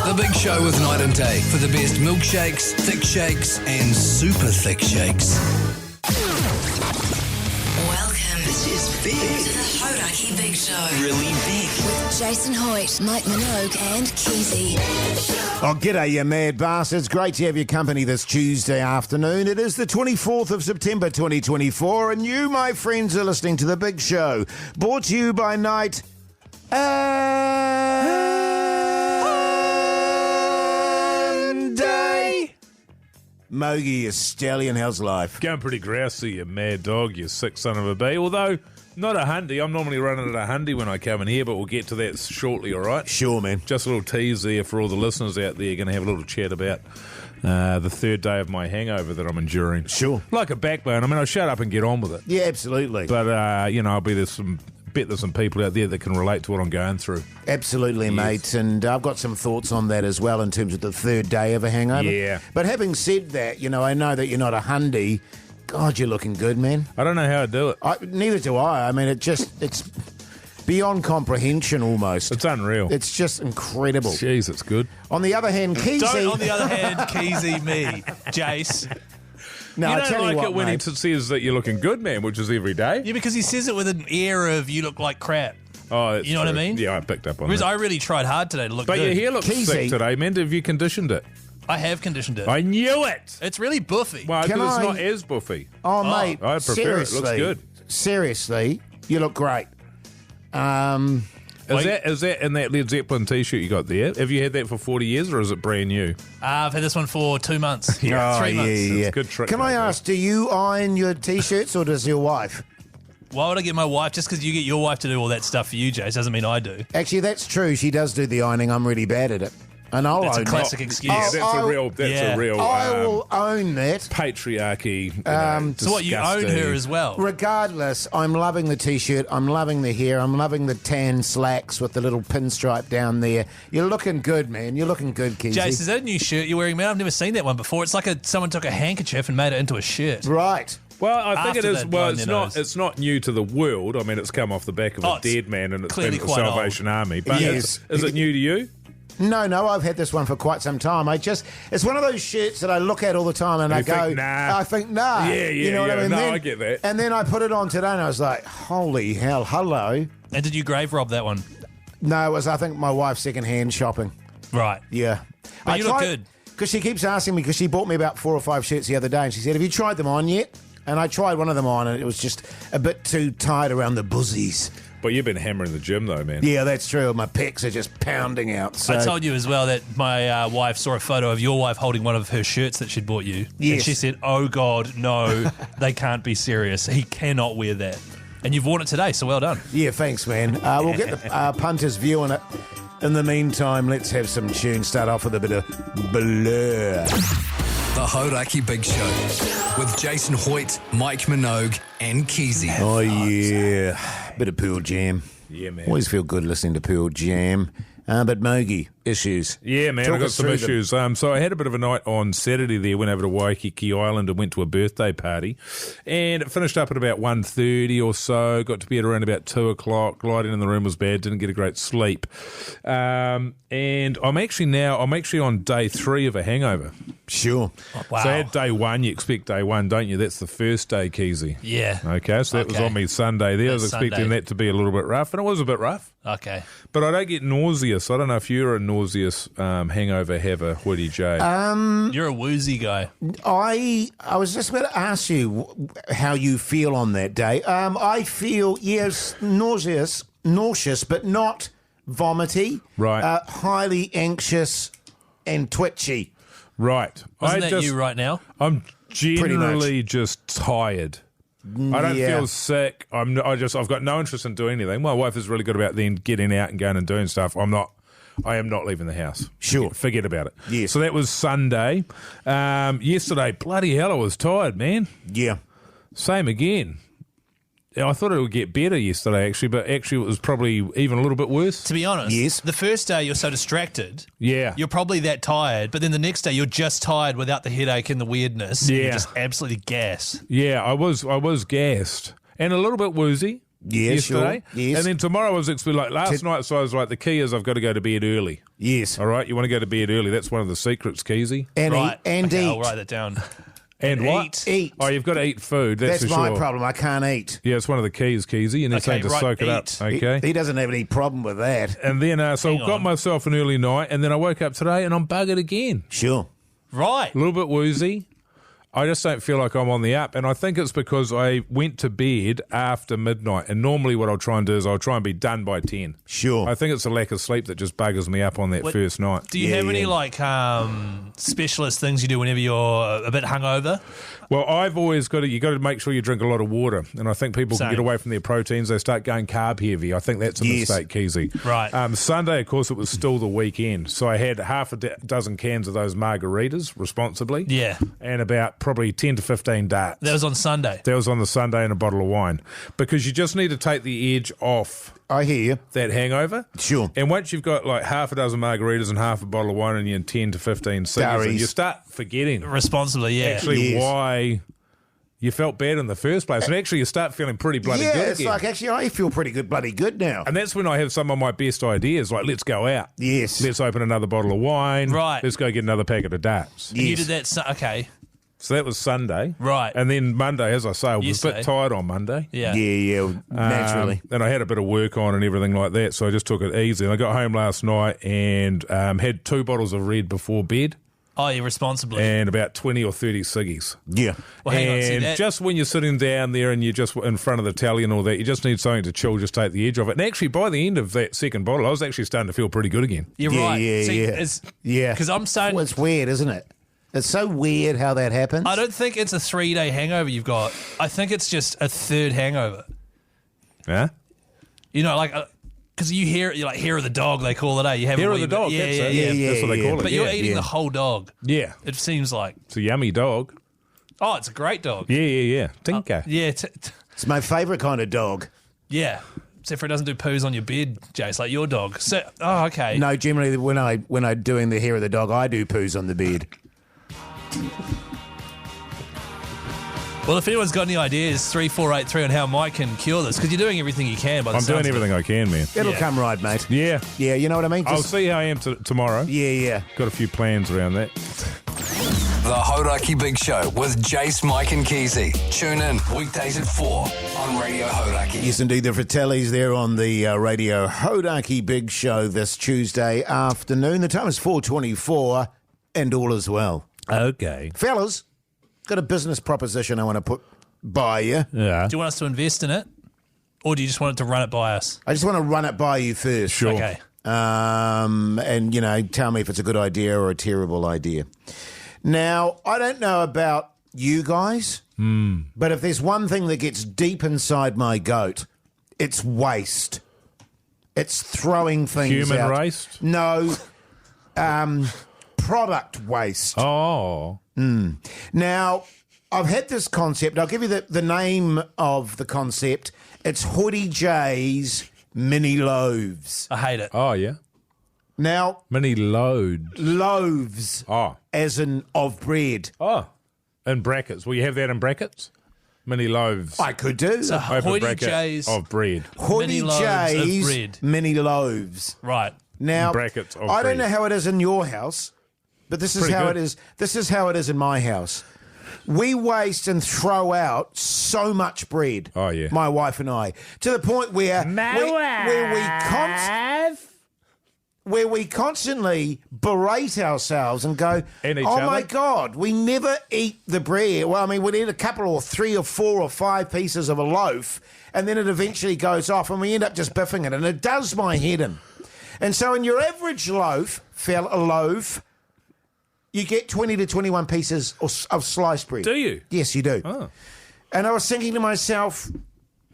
The Big Show with Night and Day for the best milkshakes, thick shakes, and super thick shakes. Welcome. This is big. To the Hauraki Big Show. Really big. With Jason Hoyt, Mike Minogue, and Keyzie. Oh, g'day, you mad bastards. Great to have your company this Tuesday afternoon. It is the 24th of September 2024, and you, my friends, are listening to The Big Show, brought to you by Night and Day. Mogi, you stallion, how's life? Going pretty grousey, you mad dog, you sick son of a bee. Although, not a hundy. I'm normally running at a hundy when I come in here, but we'll get to that shortly, all right? Sure, man. Just a little tease there for all the listeners out there. Going to have a little chat about the third day of my hangover that I'm enduring. Sure. Like a backbone. I mean, I'll shut up and get on with it. Yeah, absolutely. But, I'll be there's some people out there that can relate to what I'm going through. Absolutely, Yes. mate. And I've got some thoughts on that as well in terms of the third day of a hangover. Yeah. But having said that, I know that you're not a hundy. God, you're looking good, man. I don't know how to do it. Neither do I. I mean, it's beyond comprehension almost. It's unreal. It's just incredible. Jeez, it's good. On the other hand, Keyzie... Don't, on the other hand, Keyzie me, Jase. No, You I don't tell like you what, it when mate. he says that you're looking good, man, which is every day. Yeah, because he says it with an air of you look like crap. Oh, that's You know what I true. mean? Yeah, I picked up on Whereas that. I really tried hard today to look But good. your hair looks Keyzie. sick today, man. Have you conditioned it? I have conditioned it. I knew it! It's really buffy. Well, Can because it's I- not as buffy. Oh, mate, I prefer it. It looks good. Seriously, you look great. Is that in that Led Zeppelin T-shirt you got there? Have you had that for 40 years, or is it brand new? I've had this one for 2 months. Yeah. 3 months. Yeah. a good trick, Can I mate, ask, do you iron your T-shirts or does your wife? Why would I get my wife? Just because you get your wife to do all that stuff for you, Jase, doesn't mean I do. Actually, that's true. She does do the ironing. I'm really bad at it. And I'll That's a own classic that. excuse. Yeah, that's I'll- a real. That's yeah. a real. I will own that. Patriarchy. So what, you own her as well? Regardless, I'm loving the T-shirt. I'm loving the hair. I'm loving the tan slacks with the little pinstripe down there. You're looking good, man. You're looking good, Keyzie. Jase, is that a new shirt you're wearing, man? I've never seen that one before. It's like someone took a handkerchief and made it into a shirt. Right. Well, I think After it is. they'd Well, blown it's their not. nose. It's not new to the world. I mean, it's come off the back of Oh, a it's dead man, and it's clearly been the quite Salvation Army. But Yes. is it new to you? No, I've had this one for quite some time. It's one of those shirts that I look at all the time and I You go, think, nah. I think, nah. Yeah, You know what I yeah. mean? No, Then- I get that. And then I put it on today and I was like, holy hell, hello. And did you grave rob that one? No, it was, I think, my wife's second-hand shopping. Right. Yeah. But you look good. Because she keeps asking me, because she bought me about 4 or 5 shirts the other day, and she said, have you tried them on yet? And I tried one of them on, and it was just a bit too tight around the buzzies. But you've been hammering the gym, though, man. Yeah, that's true. My pecs are just pounding out. So. I told you as well that my wife saw a photo of your wife holding one of her shirts that she'd bought you. Yes. And she said, oh, God, no, they can't be serious. He cannot wear that. And you've worn it today, so well done. Yeah, thanks, man. We'll get the punter's view on it. In the meantime, let's have some tunes. Start off with a bit of Blur. The Hauraki Big Show with Jason Hoyt, Mike Minogue, and Keyzie. Oh, yeah. Bit of Pearl Jam. Yeah, man. Always feel good listening to Pearl Jam. But Mogi, issues. Yeah, man, Talk I got us some through them. issues. So I had a bit of a night on Saturday there, went over to Waikiki Island and went to a birthday party. And it finished up at about 1:30 or so, got to bed around about 2 o'clock. Lighting in the room was bad, didn't get a great sleep. And I'm actually on day 3 of a hangover. Sure. Wow. So I had day 1, you expect day 1, don't you? That's the first day, Keyzie. Yeah. Okay, so that was Okay. on me Sunday there. I was That's expecting Sunday. that to be a little bit rough, and it was a bit rough. Okay. But I don't get nauseous. I don't know if you're a nauseous hangover haver, Woody J. You're a woozy guy. I was just about to ask you how you feel on that day. I feel, yes, nauseous, but not vomity. Right. Highly anxious and twitchy. Right. Isn't that you right now? I'm Pretty generally just tired. I don't Yeah. feel sick. I've got no interest in doing anything. My wife is really good about then getting out and going and doing stuff. I am not leaving the house. Sure. Forget about it. Yes. So that was Sunday. Yesterday, bloody hell, I was tired, man. Yeah. Same again. I thought it would get better yesterday, actually, but actually it was probably even a little bit worse. To be honest, Yes. the first day you're so distracted. Yeah. You're probably that tired, but then the next day you're just tired without the headache and the weirdness. Yeah. You're just absolutely gas. Yeah, I was gassed and a little bit woozy. Yeah, yesterday. sure. Yes. And then tomorrow I was expecting, like last night, so I was like, the key is I've got to go to bed early. Yes. All right, you want to go to bed early. That's one of the secrets, Keyzie. And Right. eat. And okay, eat. I'll write that down. And what? Eat. Oh, you've got to eat food. That's That's for my sure. problem. I can't eat. Yeah, it's one of the keys, Keyzie. And they're saying to right, soak it up. eat. Okay. He doesn't have any problem with that. And then, so Hang got on. myself an early night, and then I woke up today and I'm buggered again. Sure. Right. A little bit woozy. I just don't feel like I'm on the up, and I think it's because I went to bed after midnight, and normally what I'll try and do is I'll try and be done by 10. Sure. I think it's a lack of sleep that just buggers me up on that What- first night. Do you Yeah, have any yeah. like specialist things you do whenever you're a bit hungover? Well, I've always got to, you got to make sure you drink a lot of water, and I think people can Same. get away from their proteins. They start going carb heavy. I think that's a Yes. mistake, Keyzie. Right. Sunday, of course, it was still the weekend, so I had half a dozen cans of those margaritas responsibly. Yeah. And about probably 10 to 15 darts. That was on Sunday. That was on the Sunday, and a bottle of wine, because you just need to take the edge off I hear you. that hangover. Sure. And once you've got like half a dozen margaritas and half a bottle of wine and you're in 10 to 15 cigars, and Durries. you start forgetting Responsibly, yeah. actually Yes. why you felt bad in the first place. And actually you start feeling pretty bloody Yeah, good it's again. like, actually, I feel pretty good, bloody good now. And that's when I have some of my best ideas, like let's go out. Yes. Let's open another bottle of wine. Right. Let's go get another packet of darts. And you Yes. did that. Okay. So that was Sunday. Right. And then Monday, as I say, I was a bit Yesterday. tired on Monday. Yeah. Yeah, naturally. And I had a bit of work on and everything like that, so I just took it easy. And I got home last night and had 2 bottles of red before bed Oh, you're responsibly. and about 20 or 30 ciggies. Yeah. Well, hang on. See, And that, just when you're sitting down there and you're just in front of the telly and all that, you just need something to chill, just take the edge off it. And actually, by the end of that second bottle, I was actually starting to feel pretty good again. you're Yeah, right. yeah, See, yeah. Yeah. Because I'm saying, Well, it's weird, isn't it? It's so weird how that happens. I don't think it's a 3-day hangover you've got. I think it's just a third hangover. Huh? You know, like, because you hear of the dog, they call it, You have Hair a of the wee dog, bit- that's yeah, it. yeah, yeah. That's what they call it. But yeah. you're eating yeah. the whole dog. Yeah. It seems like. It's a yummy dog. Oh, it's a great dog. Yeah. Tinker. Yeah, It's my favourite kind of dog. yeah. Except for it doesn't do poos on your bed, Jase, like your dog. So, oh, okay. No, generally when I'm doing the hair of the dog, I do poos on the bed. Well, if anyone's got any ideas, 3483 on how Mike can cure this, because you're doing everything you can. By the I'm doing sounds of it. everything I can, man. It'll Yeah. come right, mate. Yeah. Yeah, you know what I mean? I'll Just- see how I am tomorrow. Yeah. Got a few plans around that. The Hauraki Big Show with Jase, Mike and Keyzie. Tune in weekdays at 4 on Radio Hauraki. Yes, indeed. The Fratellis there on the Radio Hauraki Big Show this Tuesday afternoon. The time is 4:24 and all is well. Okay. Fellas, got a business proposition I want to put by you. Yeah. Do you want us to invest in it? Or do you just want it to run it by us? I just want to run it by you first. Sure. Okay. And, tell me if it's a good idea or a terrible idea. Now, I don't know about you guys, but if there's one thing that gets deep inside my goat, it's waste. It's throwing things Human out. waste? No, product waste. Oh. Now, I've had this concept. I'll give you the name of the concept. It's Hoodie J's Mini Loaves. I hate it. Oh, yeah. Now, Mini load. loaves, Oh. as in of bread. Oh. In brackets. Will you have that in brackets? Mini loaves. I could do. So Open Hoity bracket J's of bread. Hoodie mini loaves of J's bread. Mini Loaves. Right. Now, Brackets of I don't bread. know how it is in your house, but this is Pretty how good. it is. This is how it is in my house. We waste and throw out so much bread. Oh, yeah. My wife and I, to the point where where we constantly berate ourselves and go, And each oh other. my God, we never eat the bread. Well, I mean, we'd eat a couple or 3 or 4 or 5 pieces of a loaf, and then it eventually goes off, and we end up just biffing it, and it does my head in. And so in your average loaf, you get 20 to 21 pieces of sliced bread. Do you? Yes, you do. Oh. And I was thinking to myself,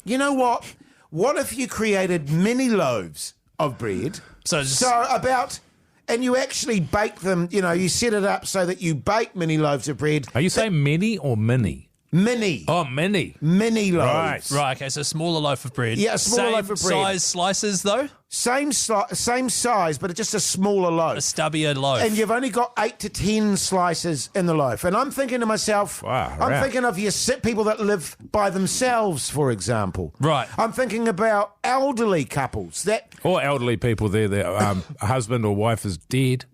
you know what? What if you created mini loaves of bread? And you actually bake them, you set it up so that you bake mini loaves of bread. Are you saying many or mini? Mini. Oh, mini. Mini loaves. Right, okay, so a smaller loaf of bread. Yeah, a smaller Same loaf of bread. size slices, though? Same size, but it's just a smaller loaf. A stubbier loaf. And you've only got 8 to 10 slices in the loaf. And I'm thinking to myself, Wow, I'm right. thinking of your people that live by themselves, for example. Right. I'm thinking about elderly couples. Or elderly people there, their husband or wife is dead.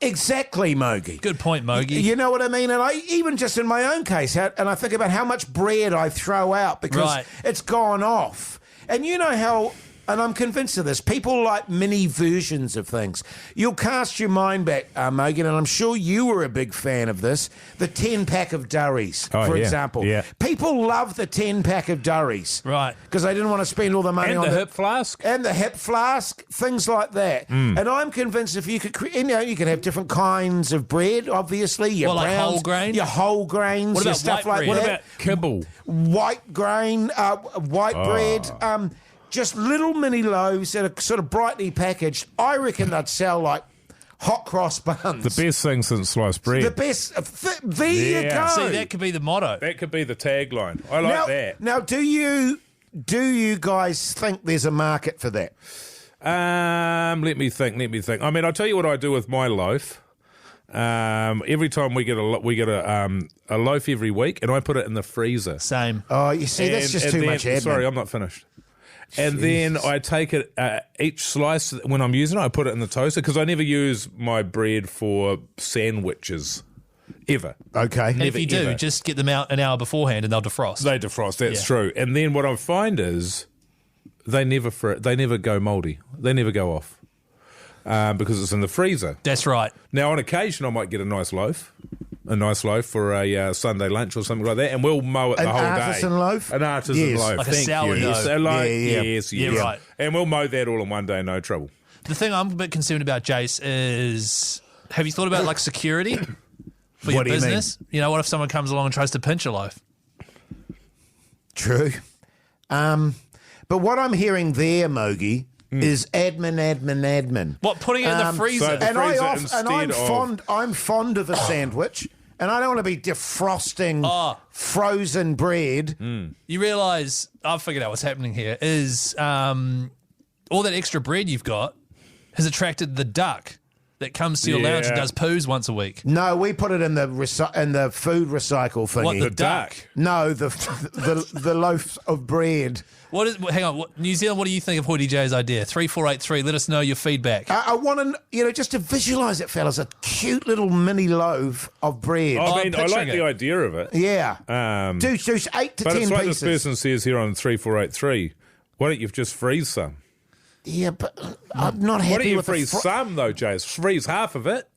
Exactly, Mogi. Good point, Mogi. You know what I mean? And even just in my own case, and I think about how much bread I throw out because it's gone off. And you know how... And I'm convinced of this. People like mini versions of things. You'll cast your mind back, Mogan, and I'm sure you were a big fan of this. The 10-pack of durries, for example. Yeah. People love the 10-pack of durries. Right. Because they didn't want to spend all the money And on the hip flask. And the hip flask, things like that. And I'm convinced if you could, you could have different kinds of bread, obviously. Your Well, like browns, whole grain? Your whole grains, What your about stuff white like bread? What that. about kibble? White grain, white bread, just little mini loaves that are sort of brightly packaged. I reckon they'd sell like hot cross buns. The best thing since sliced bread. The best. There you Yeah. go. See, that could be the motto. That could be the tagline. I like that. Now, do you guys think there's a market for that? Let me think. I mean, I'll tell you what I do with my loaf. Every time we get a loaf every week, and I put it in the freezer. Same. Oh, you see, that's just too much admin. Sorry, I'm not finished. And then I take it, each slice, when I'm using it, I put it in the toaster, because I never use my bread for sandwiches, ever. Okay. And if you do, ever. just get them out an hour beforehand and they'll defrost. They defrost, that's Yeah. true. And then what I find is they never go mouldy. They never go off because it's in the freezer. That's right. Now, on occasion, I might get a nice loaf for a Sunday lunch or something like that, and we'll mow it the whole day. An artisan loaf? An artisan Yes. loaf. Like a Thank sourdough. you. Yes, Yeah. yes. Yeah, right. And we'll mow that all in one day, no trouble. The thing I'm a bit concerned about, Jase, is have you thought about like security for your What do you mean? business? You know, what if someone comes along and tries to pinch a loaf? True. But what I'm hearing there, Mogi, is admin. What, putting it in the freezer? so the And freezer I'm fond of a sandwich, and I don't want to be defrosting frozen bread. You realise, I've figured out what's happening here, is all that extra bread you've got has attracted the duck that comes to your lounge and Yeah. does poos once a week. No, we put it in the food recycle thingy. What, the duck? No, the loaf of bread. What is? Hang on, New Zealand. What do you think of Hoodie J's idea? 3483. Let us know your feedback. I want to, just to visualise it, fellas, a cute little mini loaf of bread. I mean, I like picturing the it. idea of it. Yeah. Do 8 to But 10 it's like pieces. this person says here on 3483, why don't you just freeze some? Yeah, but I'm not happy Why don't you with freeze the some, though, Jase? Freeze half of it.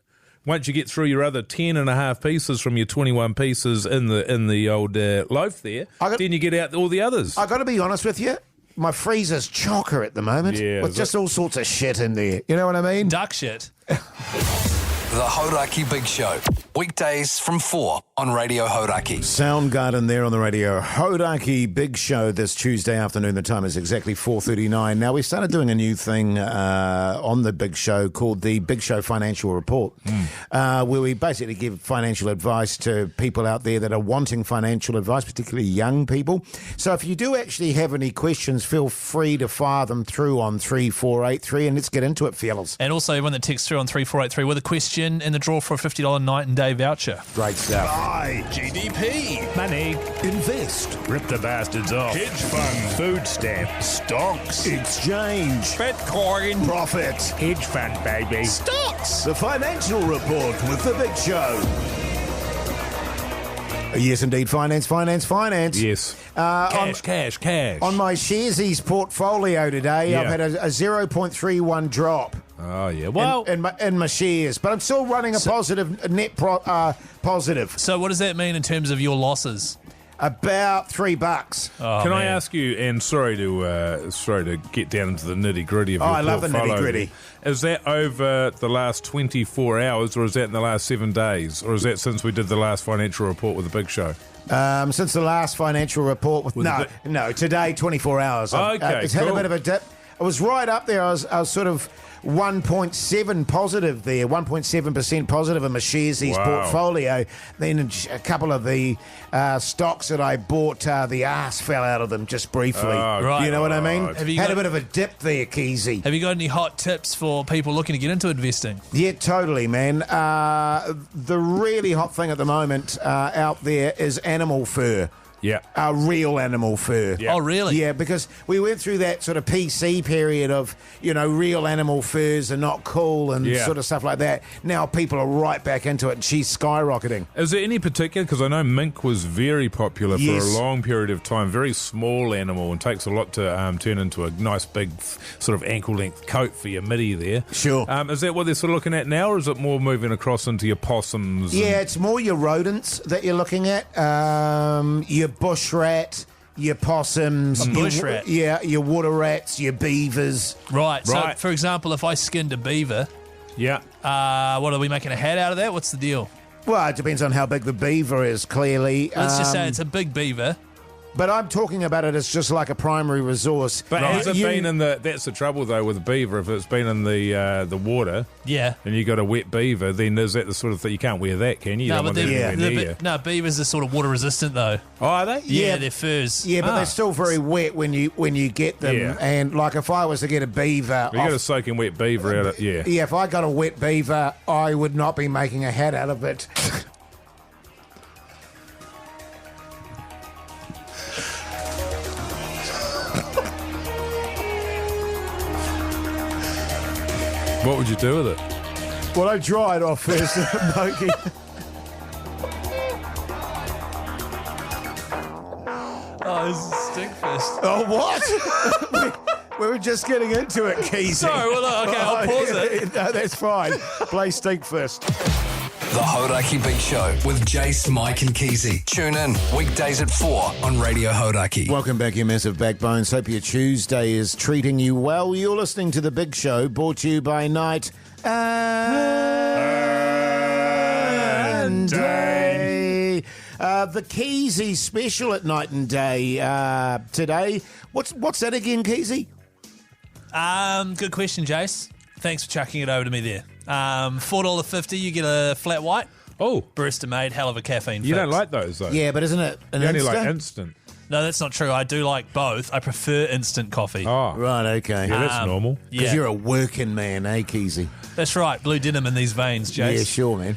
Once you get through your other 10 and a half pieces from your 21 pieces in the old loaf there, then you get out all the others. I got to be honest with you. My freezer's chocker at the moment Yeah, with is just all sorts of shit in there. You know what I mean? Duck shit. The Hauraki Big Show. Weekdays from 4 on Radio Hauraki. Soundgarden there on the radio. Hauraki Big Show this Tuesday afternoon. The time is exactly 4:39. Now, we started doing a new thing on the Big Show called the Big Show Financial Report, where we basically give financial advice to people out there that are wanting financial advice, particularly young people. So if you do actually have any questions, feel free to fire them through on 3483, and let's get into it, fellas. And also, everyone that texts through on 3483 with a question in the draw for a $50 night and day voucher. Great stuff. Buy GDP. Money. Invest. Rip the bastards off. Hedge fund. Food stamps. Stocks. Exchange. Bitcoin. Profit. Hedge fund, baby. Stocks. The Financial Report with the Big Show. Yes, indeed. Finance. Yes. Cash. On my Sharesies portfolio today, Yeah. I've had a 0.31 drop Oh, yeah. Well, in my shares, but I'm still running a positive net positive. So what does that mean in terms of your losses? About $3. Oh, can I man. ask you, and sorry to get down into the nitty-gritty of your I love the portfolio. nitty-gritty. Is that over the last 24 hours, or is that in the last 7 days? Or is that since we did the last financial report with the Big Show? Since the last financial report, today 24 hours. Okay, it's had a cool. bit of a dip. I was right up there. I was sort of 1.7 positive there, 1.7% positive in my Sharesy's portfolio. Then a couple of the stocks that I bought, the arse fell out of them just briefly. Right. You know what I mean? Have you Had got- a bit of a dip there, Keyzie. Have you got any hot tips for people looking to get into investing? Yeah, totally, man. The really hot thing at the moment out there is animal fur. Yeah. Real animal fur. Yeah. Oh, really? Yeah, because we went through that sort of PC period of, real animal furs are not cool and sort of stuff like that. Now people are right back into it and she's skyrocketing. Is there any particular? Because I know mink was very popular for a long period of time. Very small animal and takes a lot to turn into a nice big sort of ankle-length coat for your midi there. Sure. Is that what they're sort of looking at now, or is it more moving across into your possums? Yeah, it's more your rodents that you're looking at. Your bush rat, your possums. A bush rat? Yeah, your water rats, your beavers. Right. So, Right. for example, if I skinned a beaver, Yeah. what are we making a hat out of that? What's the deal? Well, it depends on how big the beaver is, clearly. Let's just say it's a big beaver. But I'm talking about it as just like a primary resource. But has it been in the? That's the trouble though with beaver. If it's been in the water, Yeah. and you got a wet beaver, then is that the sort of thing you can't wear that, can you? You No, don't but want that they're, anywhere near you. beavers are sort of water resistant though. Oh, are they? Yeah, their furs. Yeah, but they're still very wet when you get them. Yeah. And like if I was to get a beaver, You got a soaking wet beaver out of yeah. yeah, if I got a wet beaver, I would not be making a hat out of it. What would you do with it? Well, I dry it off first, Moki. Oh, this is stinkfist. Oh, what? we were just getting into it, Keyzie. Sorry, well, okay, I'll pause it. No, that's fine. Play stink first. The Hauraki Big Show with Jase, Mike and Keyzie. Tune in weekdays at 4 on Radio Hauraki. Welcome back, you massive backbones. Hope your Tuesday is treating you well. You're listening to The Big Show, brought to you by Night and Day. The Keyzie special at Night and Day today. What's that again, Keyzie? Good question, Jase. Thanks for chucking it over to me there. $4.50, you get a flat white. Oh, Barista made, hell of a caffeine you fix. don't like those though. Yeah, but isn't it an You only like Insta? instant. No, that's not true. I do like both. I prefer instant coffee. Oh, Right, okay. yeah, that's normal. Because Yeah, you're a working man, eh, Keyzie? that's right. Blue denim in these veins, Yeah, Jase. sure, man.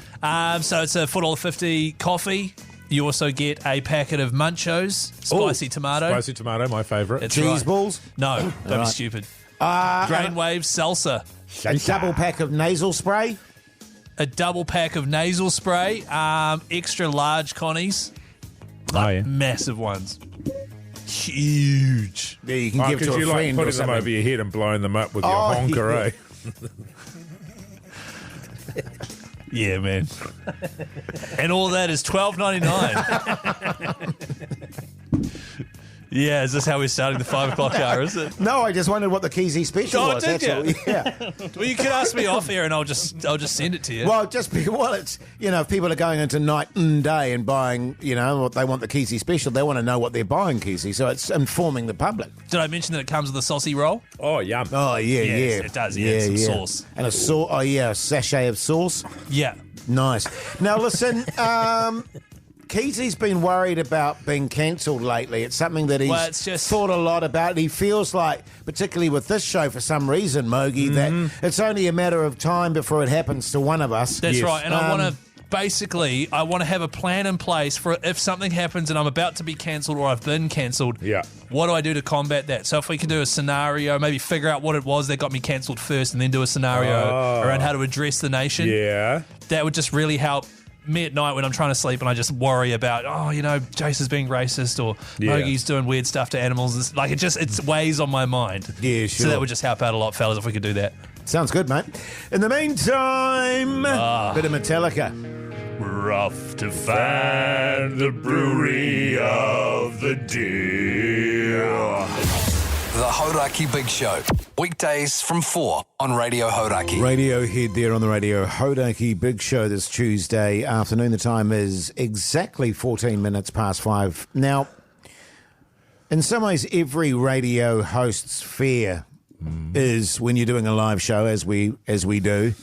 So it's a $4.50 coffee. You also get a packet of Munchos, spicy tomato. Spicy tomato, my favourite. That's Cheese right. balls? No, don't be right. stupid. And Brainwave salsa. a double pack of nasal spray? A double pack of nasal spray. Extra large Connies. Oh, yeah. Massive ones. Huge. Yeah, you can give to Because a you like friend or putting them something. over your head and blowing them up with your Oh, honker, yeah. eh? Yeah, man. And all that is $12.99. Yeah, is this how we're starting the 5 o'clock hour, is it? No, I just wondered what the Keyzie special Oh, was. did that's ya? all. Yeah. Well, you can ask me off air and I'll just send it to you. Well, it's, if people are going into Night and Day and buying, what they want the Keyzie special, they want to know what they're buying, Keyzie. So it's informing the public. Did I mention that it comes with a saucy roll? Oh, yum. Oh, yeah, Yes, yeah. it does, yeah, some sauce. And a sauce, a sachet of sauce. Yeah. Nice. Now, listen, Keyzie's been worried about being cancelled lately. It's something that he's Well, it's just- thought a lot about. He feels like, particularly with this show for some reason, Mogi, that it's only a matter of time before it happens to one of us. That's Yes. right. And I want to have a plan in place for if something happens and I'm about to be cancelled or I've been cancelled. Yeah. What do I do to combat that? So if we can do a scenario, maybe figure out what it was that got me cancelled first and then do a scenario around how to address the nation. Yeah. That would just really help me at night when I'm trying to sleep and I just worry about, Jase is being racist or Yeah. Mogi's doing weird stuff to animals. Like it weighs on my mind. Yeah, So sure. that would just help out a lot, fellas, if we could do that. Sounds good, mate. In the meantime, bit of Metallica. Rough to find the brewery of the deer. The Hauraki Big Show. Weekdays from 4 on Radio Hauraki. Radiohead there on the Radio Hauraki Big Show this Tuesday afternoon. The time is exactly 14 minutes past 5. Now, in some ways, every radio host's fear is when you're doing a live show, as we do,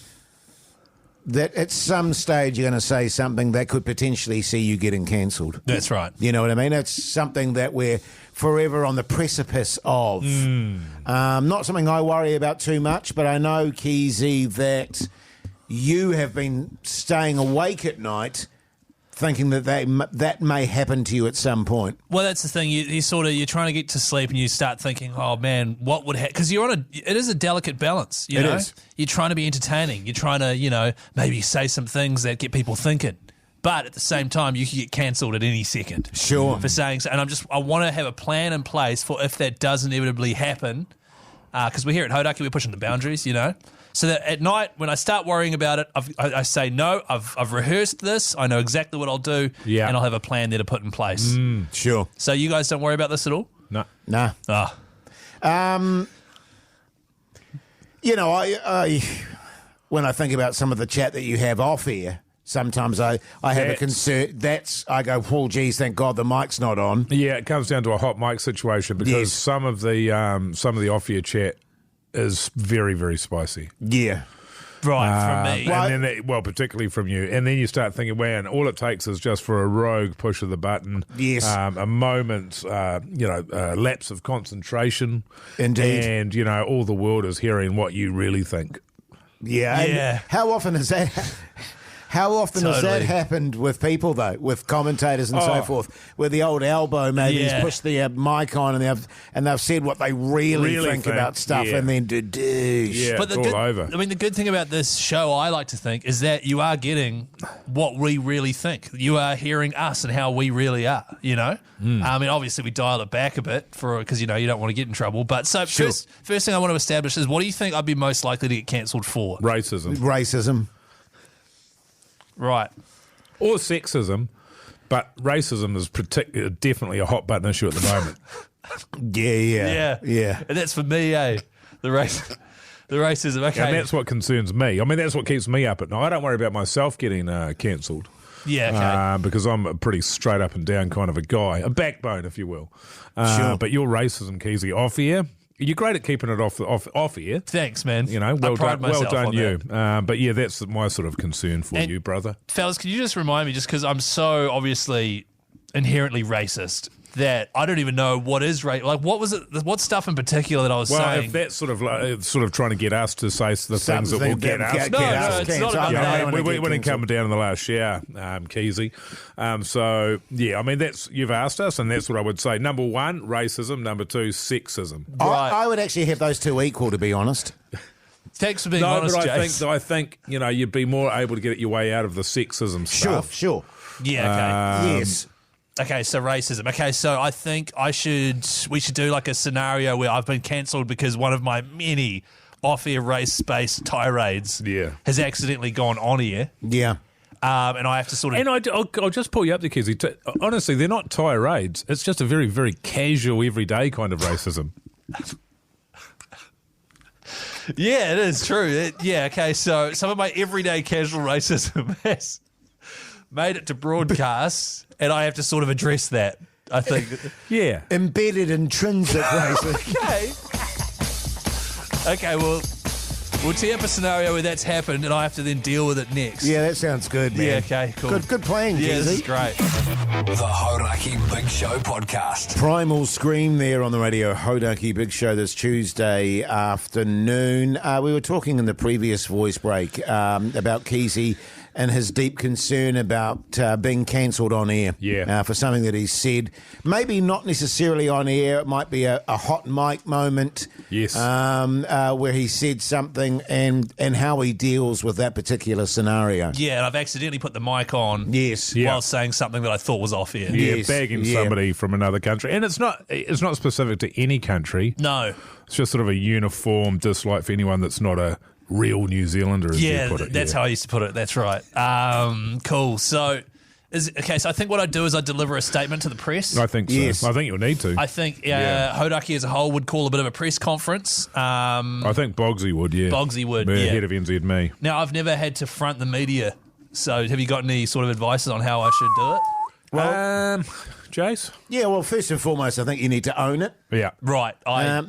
that at some stage you're going to say something that could potentially see you getting cancelled. That's right. You know what I mean? It's something that we're forever on the precipice of. Not something I worry about too much, but I know, Keyzie, that you have been staying awake at night thinking that may happen to you at some point. Well, that's the thing. You're trying to get to sleep and you start thinking, oh man, what would happen? Because it is a delicate balance. You know, you're trying to be entertaining. You're trying to, maybe say some things that get people thinking. But at the same time, you can get cancelled at any second. Sure. For saying so. And I want to have a plan in place for if that does inevitably happen. Because we're here at Hauraki, we're pushing the boundaries, So that at night, when I start worrying about it, I say, no, I've rehearsed this. I know exactly what I'll do. Yeah. And I'll have a plan there to put in place. Sure. So you guys don't worry about this at all? No. Nah. Ah. I when I think about some of the chat that you have off air, sometimes I have a concern. I go, oh, geez, thank God the mic's not on. Yeah, it comes down to a hot mic situation because some of the off-air chat is very, very spicy. Yeah. Right, from me. And then particularly from you. And then you start thinking, wow, and all it takes is just for a rogue push of the button. Yes. A moment's, lapse of concentration. Indeed. And, all the world is hearing what you really think. Yeah. Yeah. How often has that... How often has that Totally. happened with people, though, with commentators and so forth, where the old elbow maybe has pushed the mic on and they've said what they really think about stuff and then douche. Yeah, But it's all over. the good thing about this show, I like to think, is that you are getting what we really think. You are hearing us and how we really are, I mean, obviously we dial it back a bit because, you don't want to get in trouble. But so first thing I want to establish is, what do you think I'd be most likely to get cancelled for? Racism. Right. Or sexism, but racism is definitely a hot button issue at the moment. Yeah. And that's for me, the racism. Okay. And that's what concerns me. I mean, that's what keeps me up at night. I don't worry about myself getting cancelled. Yeah, okay. Because I'm a pretty straight up and down kind of a guy, a backbone, if you will. Sure. But your racism, Keyzie, off air, you're great at keeping it off air. Thanks, man. Well done on you. that. But yeah, that's my sort of concern for you, brother. Fellas, can you just remind me, just because I'm so obviously inherently racist, that I don't even know what is race. Like, what was it? What stuff in particular that I was saying? If that's sort of trying to get us to say the things that will get us. No, it's not about that. We didn't come down in the last shower, Keyzie. So yeah, I mean you've asked us, and that's what I would say. Number one, racism. Number two, sexism. Right. I would actually have those two equal, to be honest. Thanks for being honest, but Jase. I think you'd be more able to get your way out of the sexism stuff. Sure. Yeah. Okay. Yes. Okay, so racism. Okay, so I think we should do like a scenario where I've been cancelled because one of my many off-air race-based tirades has accidentally gone on air. Yeah. And I have to sort of... And I'll just pull you up there, Keyzie. Honestly, they're not tirades. It's just a very, very casual, everyday kind of racism. Yeah, it is true. Okay, so some of my everyday casual racism has made it to broadcast, and I have to sort of address that, I think. Yeah. Embedded intrinsic racism. Okay, well, we'll tee up a scenario where that's happened, and I have to then deal with it next. Yeah, that sounds good, man. Yeah, okay, cool. Good playing, Yeah, Jase. this is great. The Hauraki Big Show podcast. Primal Scream there on the radio, Hauraki Big Show this Tuesday afternoon. We were talking in the previous voice break about Keyzie and his deep concern about being cancelled on air for something that he said. Maybe not necessarily on air. It might be a hot mic moment. Yes. Where he said something and how he deals with that particular scenario. Yeah, and I've accidentally put the mic on Yes. while saying something that I thought was off air. Yeah, Yes, bagging yeah. somebody from another country. And it's not specific to any country. No. It's just sort of a uniform dislike for anyone that's not a real New Zealander, as you put it. That's how I used to put it. That's right. Cool. So, so I think what I do is I deliver a statement to the press. I think so. Yes. I think you'll need to. I think Hauraki as a whole would call a bit of a press conference. I think Bogsy would, yeah. Bogsy would, The yeah. head of NZME. Now, I've never had to front the media, so have you got any sort of advice on how I should do it? Well, Jase? yeah, well, first and foremost, I think you need to own it. Yeah. Right.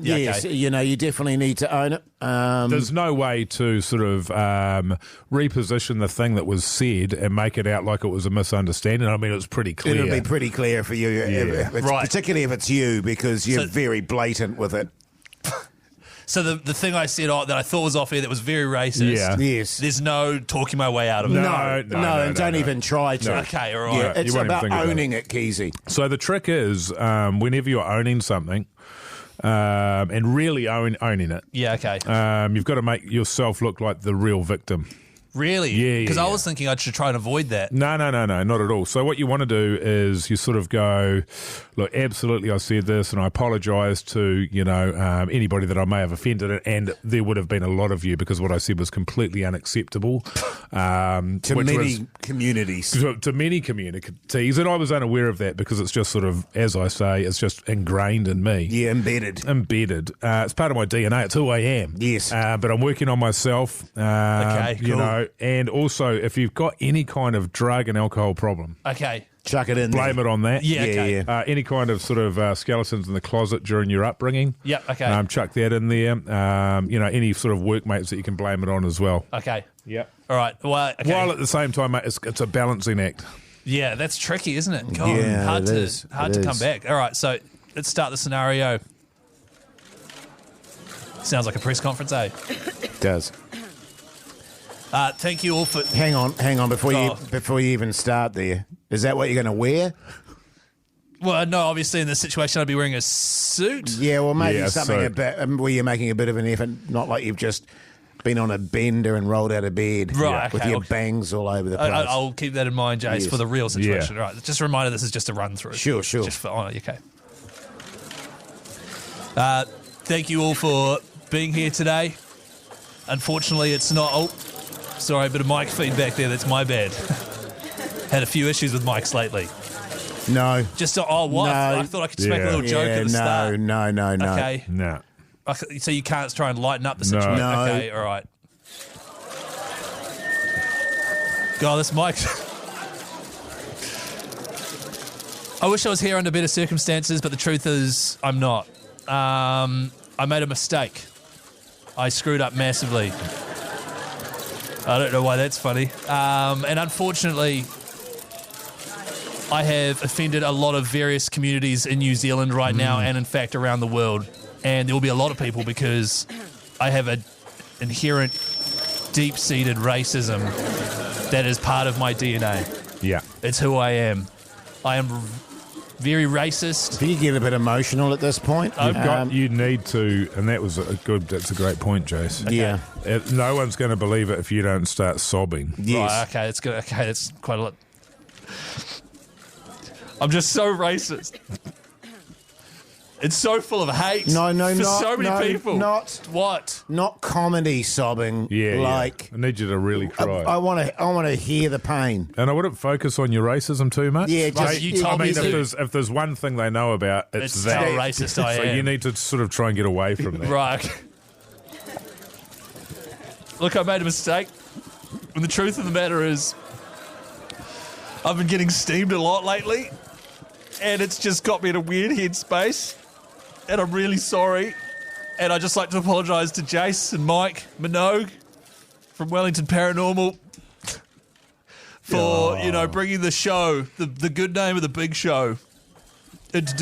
Yes, Okay. you definitely need to own it. There's no way to sort of reposition the thing that was said and make it out like it was a misunderstanding. I mean, it was pretty clear. It'll be pretty clear for you, Right. particularly if it's you, because you're So- very blatant with it. So the thing I said that I thought was off air that was very racist. Yeah. Yes. There's no talking my way out of it. No, and don't even try to. Okay, all right. Yeah, You it's won't even about think about owning it, Keyzie. So the trick is whenever you're owning something and really owning it, Yeah, okay. you've got to make yourself look like the real victim. Really? Yeah, Because yeah, I yeah. was thinking I should try and avoid that. No, not at all. So what you want to do is you sort of go, look, absolutely, I said this, and I apologise to anybody that I may have offended, and there would have been a lot of you because what I said was completely unacceptable To many communities. to many communities, and I was unaware of that because it's just sort of, as I say, it's just ingrained in me. Yeah, embedded. It's part of my DNA. It's who I am. Yes. But I'm working on myself. Okay, cool. And also, if you've got any kind of drug and alcohol problem, Okay. Chuck it in. blame it on that. Yeah, okay. Any kind of sort of skeletons in the closet during your upbringing. Yep, okay. Chuck that in there. Any sort of workmates that you can blame it on as well. Okay. Yep. All right. Well, okay. While at the same time, mate, it's a balancing act. Yeah, that's tricky, isn't it? God, Yeah, hard it to is. hard It to is. come back. All right, so let's start the scenario. Sounds like a press conference, eh? Does. Thank you all for. Hang on before Oh. you even start there. Is that what you're going to wear? Well, no, obviously in this situation I'd be wearing a suit. Yeah, well, maybe Yeah, something so- a bit where you're making a bit of an effort, not like you've just been on a bender and rolled out of bed Right, with okay, your okay. bangs all over the place. I'll keep that in mind, Jase, Yes. for the real situation. Yeah. All right, just a reminder, this is just a run through. Sure. Just for okay. Thank you all for being here today. Unfortunately, it's not. Oh, sorry, a bit of mic feedback there. That's my bad. Had a few issues with mics lately. No. Just what? No. I thought I could just make a little joke at the start. No. Okay. No. So you can't try and lighten up the situation. No. Okay. All right. God, this mic. I wish I was here under better circumstances, but the truth is, I'm not. I made a mistake. I screwed up massively. I don't know why that's funny. And unfortunately, I have offended a lot of various communities in New Zealand right now, and in fact around the world. And there will be a lot of people because I have an inherent, deep-seated racism that is part of my DNA. Yeah. It's who I am. I am very racist. Do you get a bit emotional at this point? You need to, and that's a great point, Jase. Yeah. No one's going to believe it if you don't start sobbing. Yes. Right, okay, that's good. Okay, that's quite a lot. I'm just so racist. It's so full of hate. No, for not, so many no, people. not- What? Not comedy sobbing. Yeah. Like I need you to really cry. I want to hear the pain. And I wouldn't focus on your racism too much. Yeah, just- Mate, you told me to. if there's one thing they know about, it's It's that. how racist I So am. you need to sort of try and get away from that. Right. Okay. Look, I made a mistake. And the truth of the matter is, I've been getting steamed a lot lately. And it's just got me in a weird headspace. And I'm really sorry. And I'd just like to apologise to Jase and Mike Minogue from Wellington Paranormal for, bringing the show, the good name of the big show, into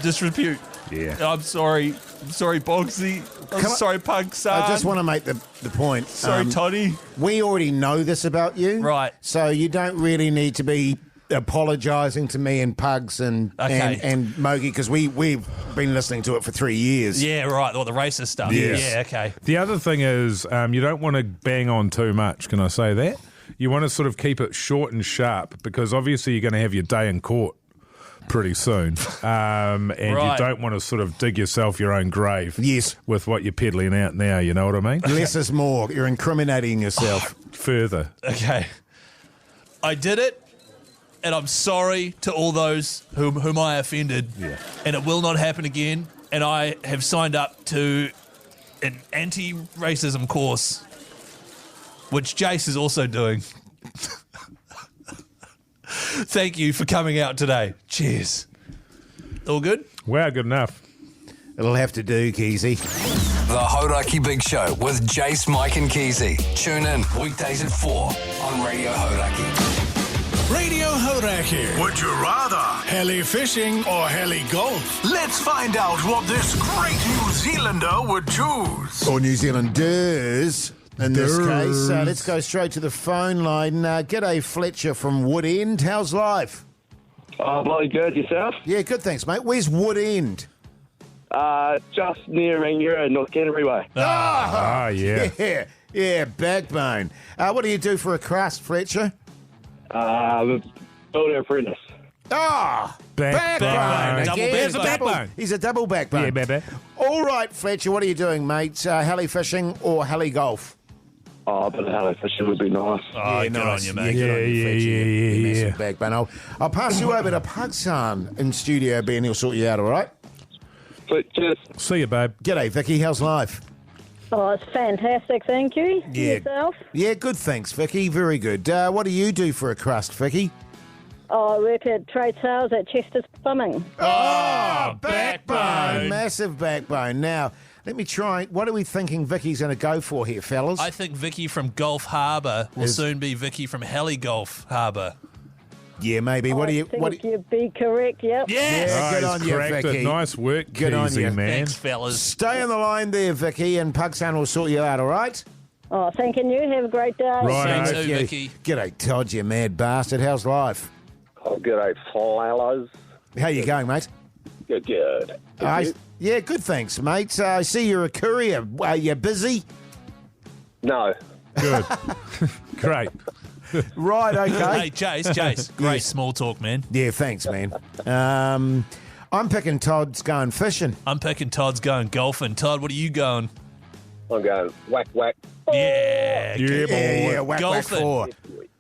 disrepute. Yeah. I'm sorry. I'm sorry, Bogsy. I'm Can I- sorry, Pug San. I just want to make the point. Sorry, Toddy. We already know this about you. Right. So you don't really need to be apologising to me and Pugs and Okay. and Mogi because we've been listening to it for 3 years. Yeah, right. All the racist stuff. Yes. Yeah, okay. The other thing is you don't want to bang on too much. Can I say that? You want to sort of keep it short and sharp because obviously you're going to have your day in court pretty soon. And Right. you don't want to sort of dig yourself your own grave Yes. with what you're peddling out now, you know what I mean? Less is more. You're incriminating yourself. Further. Okay. I did it, and I'm sorry to all those whom I offended. Yeah. And it will not happen again. And I have signed up to an anti-racism course, which Jase is also doing. Thank you for coming out today. Cheers. All good? Wow, good enough. It'll have to do, Keyzie. The Hauraki Big Show with Jase, Mike and Keyzie. Tune in weekdays at 4 on Radio Hauraki. Radio Hauraki. Would you rather heli fishing or heli golf? Let's find out what this great New Zealander would choose. Or New Zealanders, in this case. Let's go straight to the phone line. G'day, Fletcher from Wood End. How's life? Oh, bloody good. Yourself? Yeah, good, thanks, mate. Where's Wood End? Just near Rangiora, North Canterbury Way. Yeah. Yeah, backbone. What do you do for a crust, Fletcher? Builder apprentice. Backbone. Double Again, backbone. Backbone. He's a double backbone. Yeah, baby. All right, Fletcher, what are you doing, mate? Heli fishing or heli golf? Oh, but heli fishing would be nice. Oh, good on you, mate. Yeah, good on you, Fletcher. You Yeah. massive backbone. I'll pass you over to Pugsan in Studio B and he'll sort you out, all right? But cheers. See you, babe. G'day, Vicky. How's life? Oh, it's fantastic, thank you. Yeah. Yourself? Yeah, good, thanks, Vicky. Very good. What do you do for a crust, Vicky? Oh, I work at trade sales at Chester's Plumbing. Backbone. Massive backbone. Now, let me try. What are we thinking Vicky's going to go for here, fellas? I think Vicky from Gulf Harbour will soon be Vicky from Heli Gulf Harbour. Yeah, maybe. What do you... I think you'd be correct, yep. Yes! Yeah, good he's on you, cracked Vicky. it. Nice work, Good on Keyzie, you. man. Thanks, fellas. Stay on the line there, Vicky, and Pugsan will sort you out, all right? Oh, thanking you. Have a great day. Right. Same too, Yeah. Vicky. G'day, Todd, you mad bastard. How's life? Oh, g'day, fellas. How you going, mate? Good. Yeah, good, thanks, mate. I see you're a courier. Are you busy? No. Good. Great. Right, okay. Hey, Jase. Great small talk, man. Yeah, thanks, man. I'm picking Todd's going fishing. I'm picking Todd's going golfing. Todd, what are you going? I'm going whack. Yeah. Yeah, boy. Yeah, whack, Golfing. 4.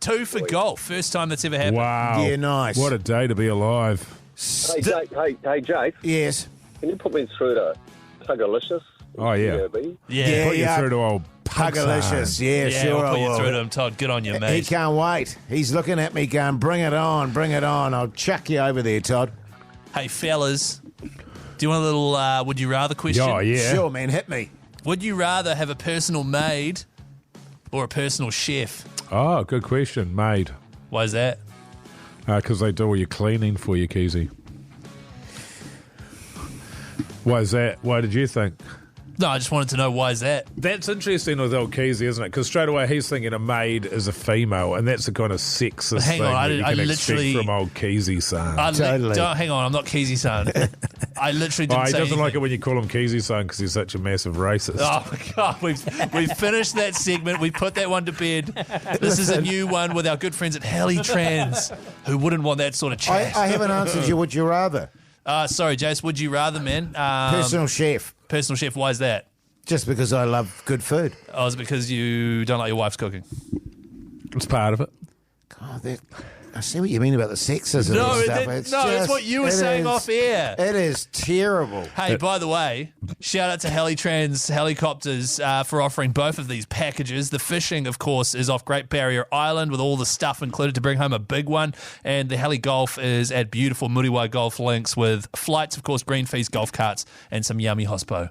2 for golf. First time that's ever happened. Wow. Yeah, nice. What a day to be alive. Hey, Jake. Yes. Can you put me through to Tugalicious? Oh, yeah. Yeah. Put you through to old Pugalicious. Yeah, Yeah, sure we'll I put you will. through to him, Todd. Good on you, He mate. can't wait. He's looking at me going, bring it on, bring it on. I'll chuck you over there, Todd. Hey, fellas, do you want a little would you rather question? Oh, yeah. Sure, man, hit me. Would you rather have a personal maid or a personal chef? Oh, good question. Maid. Why is that? Because they do all your cleaning for you, Keyzie. Why is that? Why did you think? No, I just wanted to know why is that? That's interesting with old Keyzie, isn't it? Because straight away he's thinking a maid is a female, and that's the kind of sexist Hang thing on, that you I can literally- expect from old Keyzie, son. Totally. Hang on, I'm not Keyzie son. I literally didn't He say doesn't like it anything. when you call him Keyzie, son, because he's such a massive racist. Oh my God, we've finished that segment. We put that one to bed. This is a new one with our good friends at Heli Trans, who wouldn't want that sort of chat. I haven't answered you. Would you rather? Sorry, Jase. Would you rather, man? Personal chef. Personal chef. Why is that? Just because I love good food. Oh, is it because you don't like your wife's cooking? It's part of it. God, I see what you mean about the sexism and stuff. It's what you were saying off air. It is terrible. Hey, by the way, shout out to Helitrans Helicopters for offering both of these packages. The fishing, of course, is off Great Barrier Island with all the stuff included to bring home a big one. And the Heli Golf is at beautiful Muriwai Golf Links with flights, of course, green fees, golf carts, and some yummy hospo.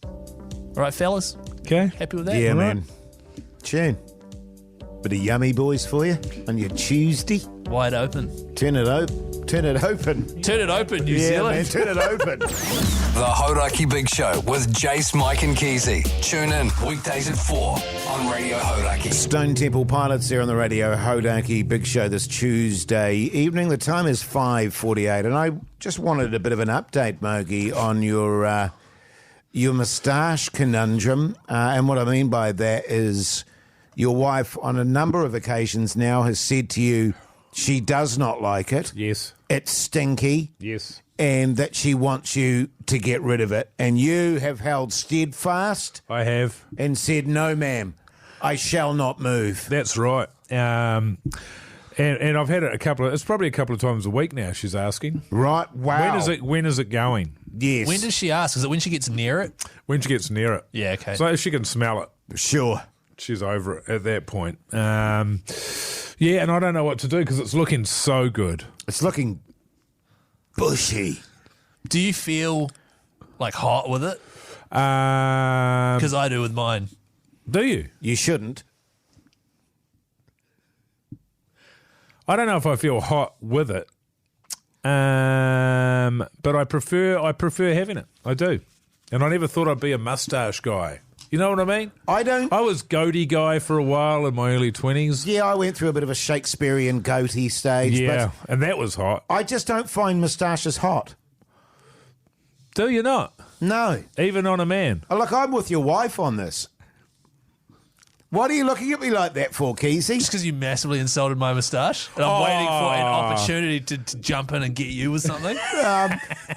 All right, fellas? Okay. Happy with that? Yeah, All right. man. Tune. Bit of yummy boys for you on your Tuesday. Wide open. Turn it open. Turn it open, New Yeah, Zealand. man, turn it open. The Hauraki Big Show with Jase, Mike and Keyzie. Tune in weekdays at 4 on Radio Hauraki. Stone Temple Pilots there on the radio. Hauraki Big Show this Tuesday evening. The time is 5:48, and I just wanted a bit of an update, Mogi, on your moustache conundrum. And what I mean by that is your wife on a number of occasions now has said to you she does not like it. Yes. It's stinky. Yes. And that she wants you to get rid of it. And you have held steadfast I have. and said, no, ma'am, I shall not move. That's right. And I've had it it's probably a couple of times a week now, she's asking. Right? Wow. When is it going? Yes. When does she ask? Is it when she gets near it? When she gets near it. Yeah, okay. So if she can smell it. Sure. She's over it at that point. Yeah, and I don't know what to do because it's looking so good. It's looking bushy. Do you feel like hot with it? Because Because I do with mine. do you? You shouldn't. I don't know if I feel hot with it, but I prefer having it. I do, and I never thought I'd be a mustache guy. You know what I mean? I don't. I was goatee guy for a while in my early 20s. Yeah, I went through a bit of a Shakespearean goatee stage. Yeah, But and that was hot. I just don't find moustaches hot. Do you not? No. Even on a man? Look, I'm with your wife on this. What are you looking at me like that for, Keyzie? Just because you massively insulted my moustache. And I'm waiting for an opportunity to jump in and get you with something.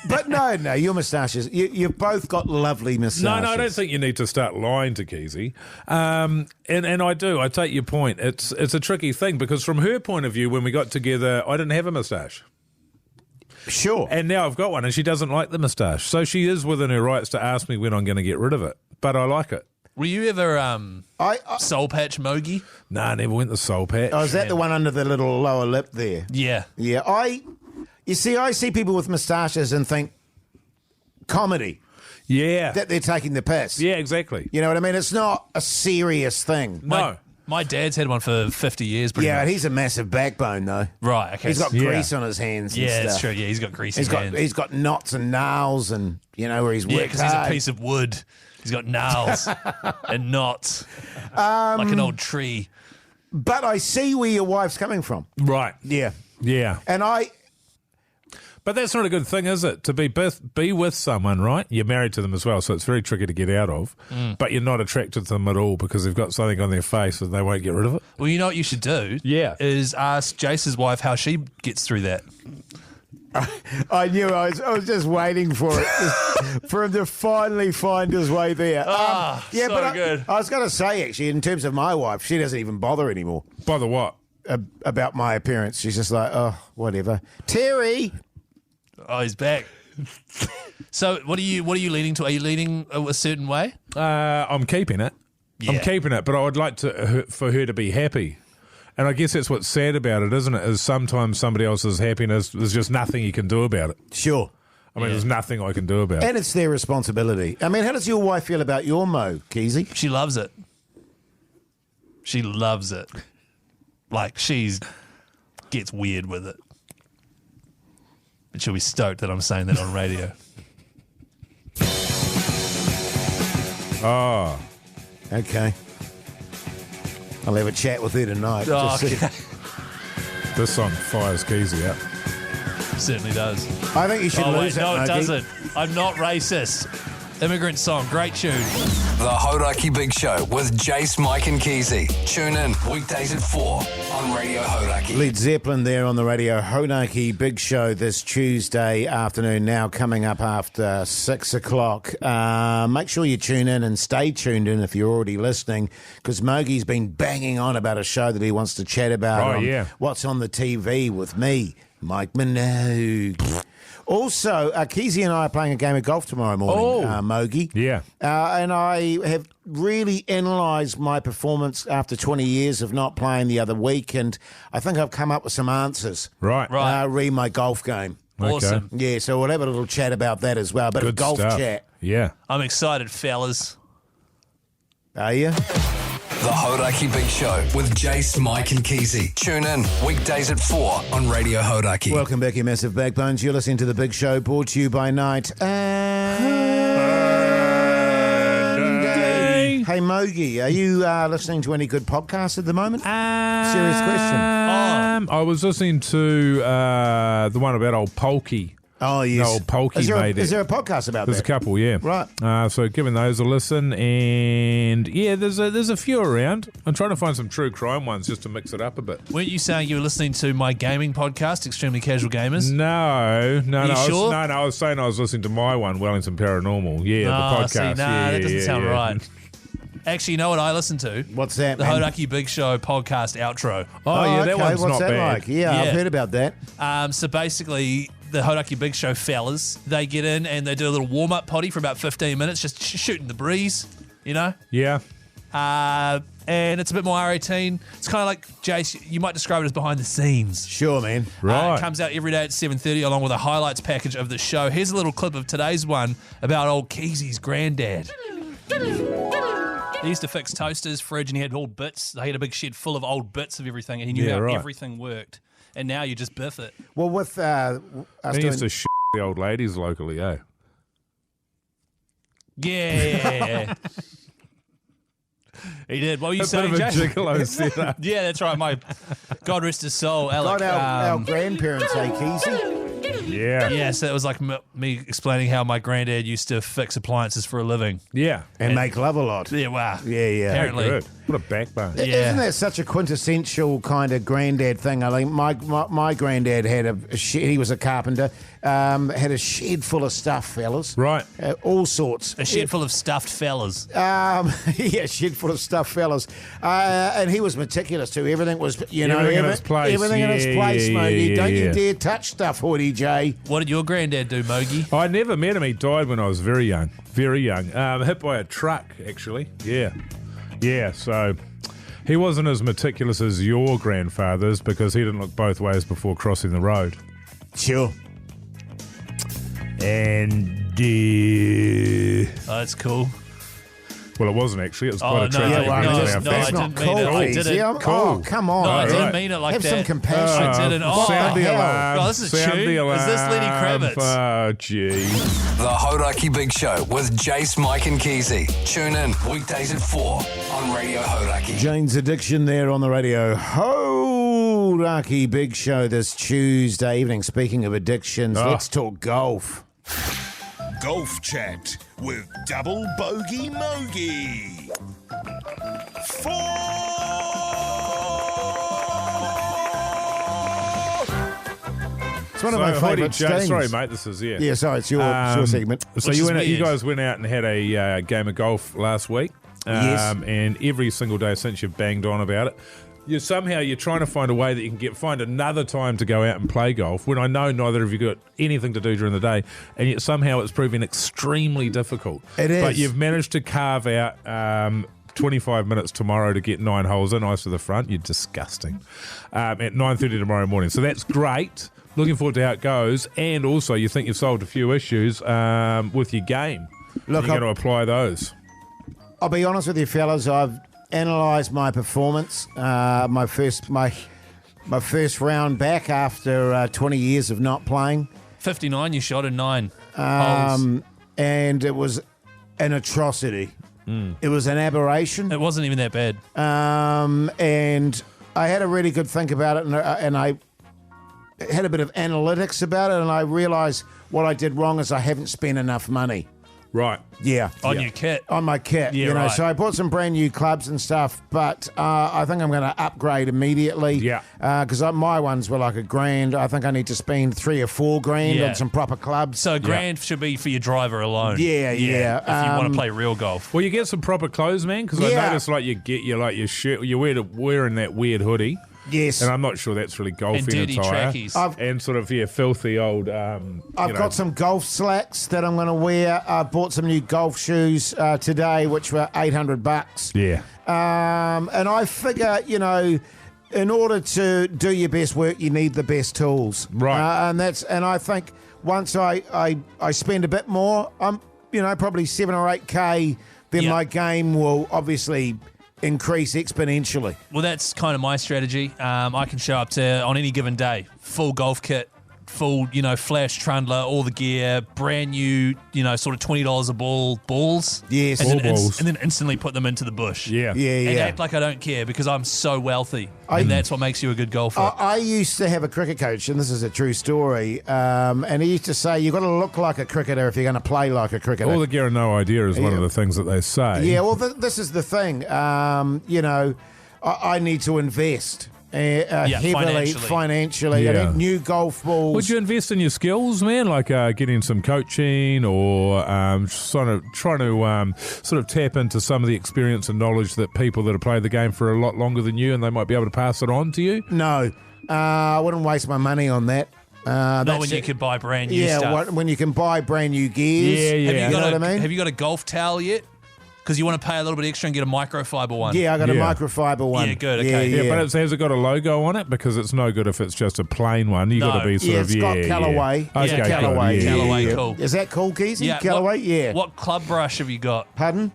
But no, your moustaches. You've both got lovely moustaches. No, I don't think you need to start lying to Keyzie. And I do. I take your point. It's a tricky thing because from her point of view, when we got together, I didn't have a moustache. Sure. And now I've got one and she doesn't like the moustache. So she is within her rights to ask me when I'm going to get rid of it. But I like it. Were you ever soul patch Mogi? Nah, I never went the soul patch. Oh, is that the one under the little lower lip there? Yeah. Yeah, I see people with moustaches and think comedy, Yeah. that they're taking the piss. Yeah, exactly. You know what I mean? It's not a serious thing. No. My dad's had one for 50 years. Pretty Yeah, much. he's a massive backbone, though. Right, okay. He's got Yeah. grease on his hands and yeah, stuff. that's true. Yeah, he's got greasy hands. He's got knots and nails and, where he's Yeah, worked because he's a hard. piece of wood. He's got nails and knots, like an old tree. But I see where your wife's coming from. Right. Yeah. Yeah. And But that's not a good thing, is it? To be with someone, right? You're married to them as well, so it's very tricky to get out of. But you're not attracted to them at all because they've got something on their face and they won't get rid of it. Well, you know what you should do? Yeah. Is ask Jase's wife how she gets through that. I knew I was just waiting for it, for him to finally find his way there. so good. I was going to say, actually, in terms of my wife, she doesn't even bother anymore By the what? about my appearance. She's just like, oh, whatever. Terry! Oh, he's back. So, what are you leaning to? Are you leaning a certain way? I'm keeping it. I'm Yeah. keeping it, but I would like for her to be happy. And I guess that's what's sad about it, isn't it? Is sometimes somebody else's happiness, there's just nothing you can do about it. Sure. I mean, there's nothing I can do about it. And it's their responsibility. I mean, how does your wife feel about your mo, Keyzie? She loves it. She loves it. Like, gets weird with it. And she'll be stoked that I'm saying that on radio. Oh. Okay. I'll have a chat with her tonight. Oh, Just see. okay. This song fires Keyzie up. Certainly does. I think you should lose no, it, it Mogi. doesn't. I'm not racist. Immigrant song, great tune. The Hauraki Big Show with Jase, Mike and Keyzie. Tune in weekdays at 4 on Radio Hauraki. Led Zeppelin there on the Radio Hauraki Big Show this Tuesday afternoon, now coming up after 6 o'clock. Make sure you tune in and stay tuned in if you're already listening, because Mogi's been banging on about a show that he wants to chat about. Oh, yeah. What's on the TV with me, Mike Minogue. Also, Keyzie and I are playing a game of golf tomorrow morning, Mogi. Yeah. And I have really analysed my performance after 20 years of not playing the other week, and I think I've come up with some answers. Right. Re my golf game. Awesome. Yeah, so we'll have a little chat about that as well. A bit of Good golf stuff. chat. Yeah. I'm excited, fellas. Are you? The Hauraki Big Show with Jase, Mike and Keyzie. Tune in weekdays at 4 on Radio Hauraki. Welcome back, you massive backbones. You're listening to The Big Show, brought to you by Night. Hey, Mogi, are you listening to any good podcasts at the moment? Serious question. I was listening to the one about old Polky. Oh, yes. The old Polky made it. Is there a podcast about There's that? a couple, yeah. Right. So giving those a listen, and yeah, there's a few around. I'm trying to find some true crime ones just to mix it up a bit. Weren't you saying you were listening to my gaming podcast, Extremely Casual Gamers? No. sure? I was saying I was listening to my one, Wellington Paranormal. Yeah, the podcast. See, yeah, that doesn't yeah, sound yeah. right. Actually, you know what I listen to? What's that, The man? Hauraki Big Show podcast outro. Oh, yeah, that okay. one's What's not that bad. like? Yeah, I've Yeah. heard about that. So basically, the Hauraki Big Show fellas, they get in and they do a little warm-up potty for about 15 minutes, just shooting the breeze, you know? Yeah. and it's a bit more R18. It's kind of like, Jase, you might describe it as behind the scenes. Sure, man. Right. It comes out every day at 7:30 along with a highlights package of the show. Here's a little clip of today's one about old Keyzie's granddad. He used to fix toasters, fridge, and he had old bits. They had a big shed full of old bits of everything, and he knew how everything worked. And now you just biff it. Well, with us He used doing... to the old ladies locally, eh? Yeah. He did. What were you A saying, bit of a Jay? gigolo setup. Yeah, that's right. My God rest his soul, Alec. God, our grandparents, Keyzie? Yeah. Yeah, so it was like me explaining how my granddad used to fix appliances for a living. Yeah. And make love a lot. Yeah, wow. Yeah. Apparently. Good. What a backbone. Yeah. Isn't that such a quintessential kind of granddad thing? I think my granddad had a shed. He was a carpenter. Had a shed full of stuff, fellas. Right. All sorts. A shed full of stuffed fellas. Yeah, shed full of stuff, fellas. And he was meticulous too. Everything was, Everything in its place. Everything in its Yeah, place, yeah, Mogi. yeah, Don't yeah. you dare touch stuff, Hoodie J. What did your granddad do, Mogi? I never met him. He died when I was very young. Very young. Hit by a truck, actually. Yeah. Yeah, so he wasn't as meticulous as your grandfather's because he didn't look both ways before crossing the road. Sure. And Oh, that's cool. well, it wasn't actually. It was Oh, quite a no, tragic no, event no, in our no, family. I That's not didn't mean cool, it. I Keyzie. didn't. Oh, come on. No, I didn't right. mean it like Have that. some compassion. I didn't. Oh, Sound the hell? alarm. Oh, this is a Sound tune. the alarm. Is this Lenny Kravitz? Oh, gee. The Hauraki Big Show with Jase, Mike and Keyzie. Tune in weekdays at 4 on Radio Hauraki. Jane's Addiction there on the radio. Hauraki Big Show this Tuesday evening. Speaking of addictions, let's talk golf. Golf chat with Double Bogey Mogi. It's one of my favourite things. Sorry, mate. This is Yeah, sorry, it's your segment. So Which is you weird. guys went out and had a game of golf last week. Yes. And every single day since you've banged on about it, you're trying to find a way that you can find another time to go out and play golf. When I know neither of you got anything to do during the day, and yet somehow it's proving extremely difficult. It is. But you've managed to carve out 25 minutes tomorrow to get 9 holes in, ice to the front. You're disgusting. At 9:30 tomorrow morning. So that's great. Looking forward to how it goes. And also, you think you've solved a few issues with your game. Look, you're going to apply those. I'll be honest with you, fellas. I've analysed my performance. My first round back after 20 years of not playing, 59, you shot in 9 holes. and it was an atrocity. It was an aberration. It wasn't even that bad. And I had a really good think about it, and I had a bit of analytics about it, and I realised what I did wrong is I haven't spent enough money. Right. Yeah. On your kit. On my kit, Yeah, right. So I bought some brand new clubs and stuff, but I think I'm going to upgrade immediately. Yeah. Because my ones were like $1,000. I think I need to spend $3 or $4,000 Yeah. on some proper clubs. So $1,000 should be for your driver alone. Yeah. If you want to play real golf. Well, you get some proper clothes, man, because I Yeah. noticed your shirt, you're wearing that weird hoodie. Yes. And I'm not sure that's really golfing And dirty attire. trackies. And sort of, filthy old... I've got some golf slacks that I'm going to wear. I bought some new golf shoes today, which were $800. Yeah. And I figure, in order to do your best work, you need the best tools. Right. And I think once I spend a bit more, I'm probably $7 or $8K, then Yeah. my game will obviously increase exponentially. Well, that's kind of my strategy. I can show up to, on any given day, full golf kit, full, flash trundler, all the gear, brand new, sort of $20 a balls. Yes. And then, Ball balls. and then instantly put them into the bush. Yeah. And act like I don't care because I'm so wealthy. And that's what makes you a good golfer. I used to have a cricket coach, and this is a true story, and he used to say, you've got to look like a cricketer if you're going to play like a cricketer. All the gear and no idea is one of the things that they say. Yeah, well, this is the thing. I need to invest heavily financially. I Yeah. need new golf balls. Would you invest in your skills, man? Like getting some coaching or trying to sort of tap into some of the experience and knowledge that people that have played the game for a lot longer than you and they might be able to pass it on to you? No, I wouldn't waste my money on that. Not when you could buy brand new stuff. when you can buy brand new gears. Yeah, yeah. Have you, You know got what I mean? Have you got a golf towel yet? Because you want to pay a little bit extra and get a microfiber one. Yeah, I got a Yeah. microfiber one. Yeah, good, okay. Yeah, but has it got a logo on it? Because it's no good if it's just a plain one. You got No. to be sort Yeah, of it's got Callaway. Yeah. It's Okay, Callaway. good, yeah. Callaway, cool. Is that cool, Keyzie? Yeah, Callaway? Yeah. What club brush have you got? Pardon?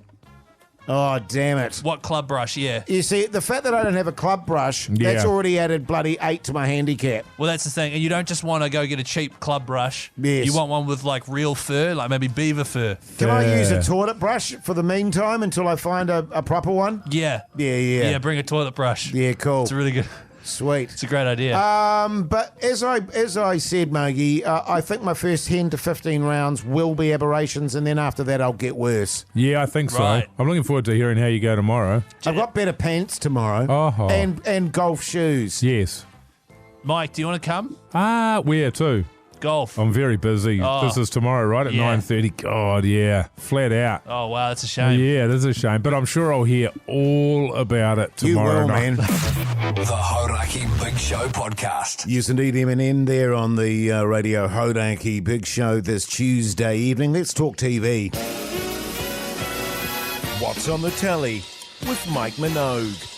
Oh, damn it. What club brush? Yeah. You see, the fact that I don't have a club brush, that's Yeah. already added bloody 8 to my handicap. Well, that's the thing. And you don't just want to go get a cheap club brush. Yes. You want one with like real fur, like maybe beaver fur. Can I use a toilet brush for the meantime until I find a proper one? Yeah. Yeah. Yeah, bring a toilet brush. Yeah, cool. It's really good. Sweet. It's a great idea. But as I said, Mogi, I think my first 10 to 15 rounds will be aberrations, and then after that I'll get worse. Yeah, I think so. Right. I'm looking forward to hearing how you go tomorrow. I've got better pants tomorrow, Oh. and golf shoes. Yes. Mike, do you want to come? Where to? Golf. I'm very busy. Oh. This is tomorrow, right, at Yeah. 9:30. God, yeah. Flat out. Oh, wow, that's a shame. Yeah, it is a shame, but I'm sure I'll hear all about it You tomorrow will, night. man. The Hauraki Big Show podcast. Yes, indeed, M&N there on the Radio Hauraki Big Show this Tuesday evening. Let's talk TV. What's on the telly with Mike Minogue?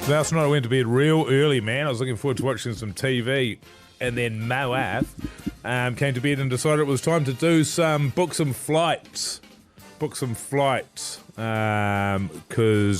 Last night I went to bed real early, man. I was looking forward to watching some TV, and then Moaf came to bed and decided it was time to do book some flights because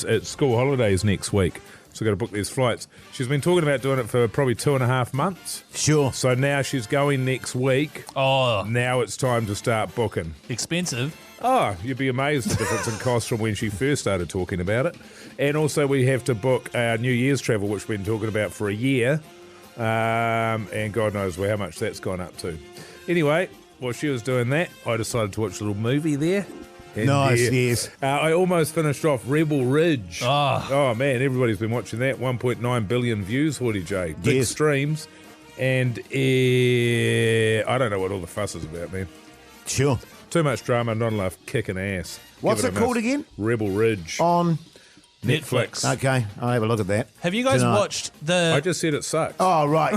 it's school holidays next week. So I've got to book these flights. She's been talking about doing it for probably 2.5 months. Sure. So now she's going next week. Oh, Now it's time to start booking. expensive. Oh, you'd be amazed the difference in cost from when she first started talking about it. And also we have to book our New Year's travel, which we've been talking about for a year. And God knows how much that's gone up to. Anyway, while she was doing that, I decided to watch a little movie there. And Nice, yes. I almost finished off Rebel Ridge. Oh. Man, everybody's been watching that. 1.9 billion views, Horty J. Big Yes. streams. And I don't know what all the fuss is about, man. Sure. Too much drama, not enough kicking ass. What's Give it a called miss. again? Rebel Ridge. On. Netflix. Okay, I'll have a look at that. Have you guys tonight. watched the... I just said it sucks. Oh, right.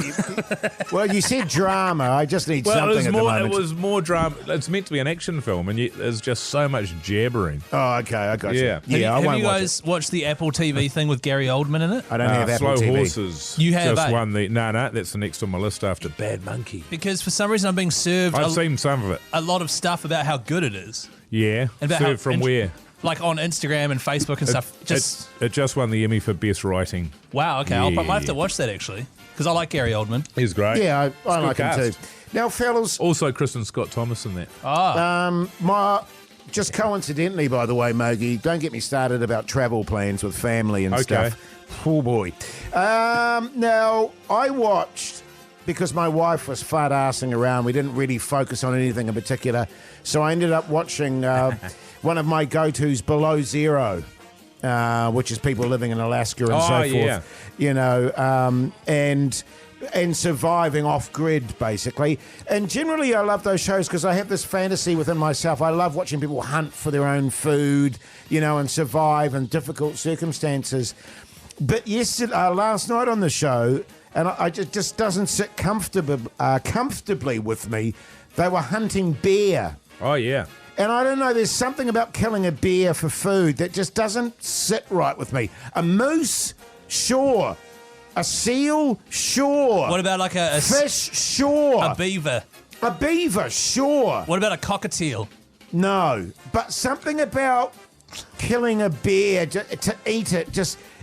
Well, you said drama. I just need Well, something at the moment. it was more drama. It's meant to be an action film, and there's just so much jabbering. Oh, okay, I got Yeah. you. Yeah, I have won't you watch guys watched the Apple TV thing with Gary Oldman in it? it. I don't have Apple Slow TV. Horses. You have, just eh? won the. No, that's the next on my list after Bad Monkey. Because for some reason I'm being served I've seen some of it. a lot of stuff about how good it is. Yeah. And about Served from where? Like on Instagram and Facebook and stuff. It just won the Emmy for best writing. Wow, okay. I might have to watch that actually. Because I like Gary Oldman. He's great. Yeah, I It's like good him cast. too. Now, fellas, Also, Kristen Scott Thomas in that. just coincidentally, by the way, Mogi, don't get me started about travel plans with family and Okay. stuff. Oh, boy. Now, I watched, because my wife was fart-arsing around, we didn't really focus on anything in particular, so I ended up watching one of my go-tos, Below Zero, which is people living in Alaska and so forth. Yeah. You know, and surviving off-grid, basically. And generally, I love those shows because I have this fantasy within myself. I love watching people hunt for their own food, you know, and survive in difficult circumstances. But last night on the show, and it just doesn't sit comfortably with me, they were hunting bear. Oh, yeah. And I don't know, there's something about killing a bear for food that just doesn't sit right with me. A moose, sure. A seal, sure. What about like a Fish, sure. a beaver? A beaver, sure. What about a cockatiel? No. But something about killing a bear to eat it,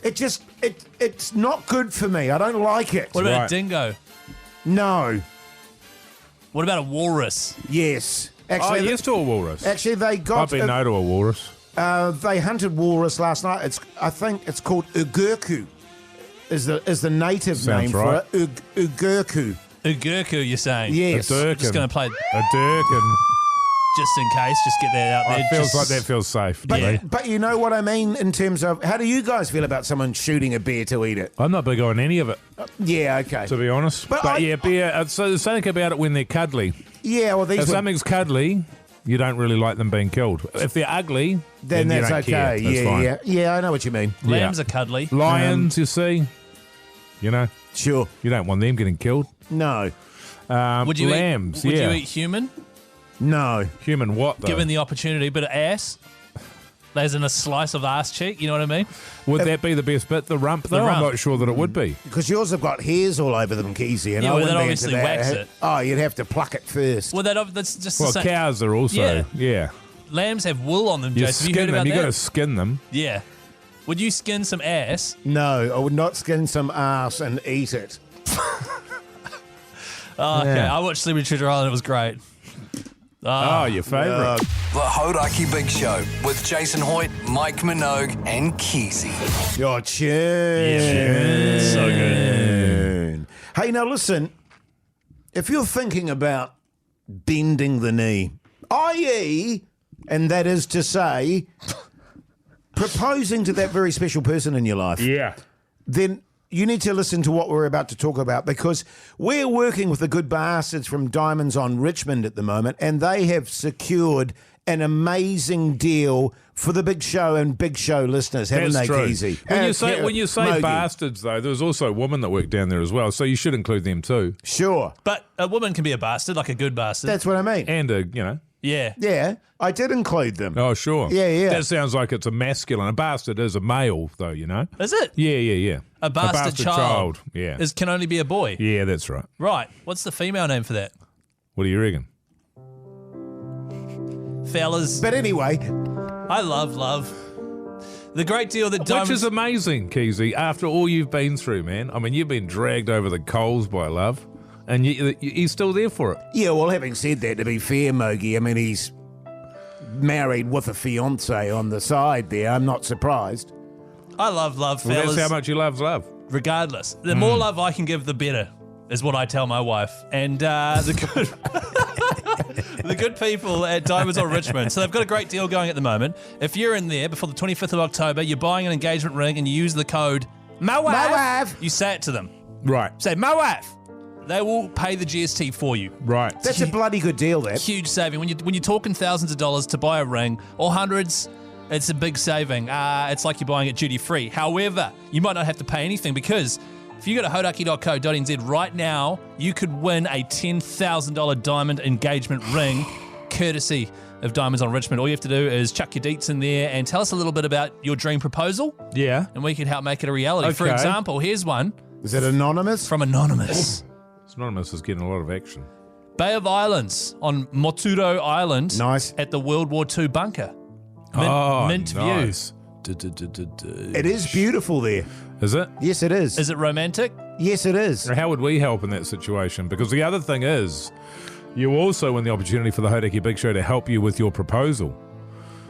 it's not good for me. I don't like it. What about Right. a dingo? No. What about a walrus? Yes. Oh, Actually, yes to a walrus. actually they got... I've been no to a walrus. they hunted walrus last night. I think it's called Ugurku. Is the native Sounds name right. for it? Ugurku. Ugurku, you're saying? Yes. A dirk. Just going to play A dirk, and just in case. Just get that out there. it feels Just- like that feels safe. But, to me. but you know what I mean in terms of how do you guys feel about someone shooting a bear to eat it? I'm not big on any of it, Yeah, okay. to be honest. But But, I- yeah, beer. So there's something about it when they're cuddly. Yeah, well, If these were, something's cuddly, You don't really like them being killed. If they're ugly, Then you that's don't okay. care. That's fine. Yeah, I know what you mean. Lambs are cuddly. Lions, you see, Sure. you don't want them getting killed. No. Would you lambs? Would yeah. you eat human? No. Human what though? Given the opportunity, bit of ass. As in a slice of ass cheek, you know what I mean? Would that be the best bit? The rump though? rump. I'm not sure that it would be. Because yours have got hairs all over them, Keyzie. And Yeah, I well, wouldn't that be obviously into that. wax it. Oh, you'd have to pluck it first. Well, that's just Well, the same. cows are also. Yeah. Lambs have wool on them, You Jason. Have you skin heard them. about You that? got to skin them. Yeah. Would you skin some ass? No, I would not skin some ass and eat it. Oh, okay. I watched Celebrity Treasure Island. It was great. Oh, your favourite. The Hauraki Big Show with Jason Hoyt, Mike Minogue, and Keyzie. Your tune. So good. Hey, now listen. If you're thinking about bending the knee, i.e., and that is to say, proposing to that very special person in your life, Yeah. then you need to listen to what we're about to talk about, because we're working with the good bastards from Diamonds on Richmond at the moment, and they have secured an amazing deal for the Big Show and Big Show listeners, haven't That's they, true. Keyzie? When you say Mogi. bastards, though, there's also women that work down there as well, so you should include them too. Sure. But a woman can be a bastard, like a good bastard. That's what I mean. And yeah. Yeah, I did include them. Oh, sure. Yeah. That sounds like it's a masculine. A bastard is a male, though, Is it? Yeah. A bastard child. Yeah. Can only be a boy. Yeah, that's right. Right. What's the female name for that? What do you reckon? Fellas. But anyway, I love. The great deal that Diamonds... Which is amazing, Keyzie, after all you've been through, man. I mean, you've been dragged over the coals by love, and he's still there for it. yeah, well, having said that, to be fair, Mogi, I mean, he's married with a fiancé on the side there. I'm not surprised. I love, Well, fellas. that's how much he loves love. Regardless. The more love I can give, the better, is what I tell my wife. And the good... The good people at Diamonds on Richmond. So they've got a great deal going at the moment. If you're in there before the 25th of October, you're buying an engagement ring and you use the code MOWAF. You say it to them. Right. Say MOWAF. They will pay the GST for you. Right. That's a bloody good deal, that. Huge saving. When you're talking thousands of dollars to buy a ring, or hundreds, it's a big saving. It's like you're buying it duty free. However, you might not have to pay anything, because if you go to hauraki.co.nz right now, you could win a $10,000 diamond engagement ring, courtesy of Diamonds on Richmond. All you have to do is chuck your deets in there and tell us a little bit about your dream proposal, Yeah. and we can help make it a reality. For Okay. example, here's one Is it anonymous? from Anonymous. Anonymous is getting a lot of action. Bay of Islands on Moturo Island. Nice. At the World War II bunker. Mint nice. It is beautiful there. Is it? Yes, it is. Is it romantic? Yes, it is. How would we help in that situation? Because the other thing is, you also win the opportunity for the Hauraki Big Show to help you with your proposal.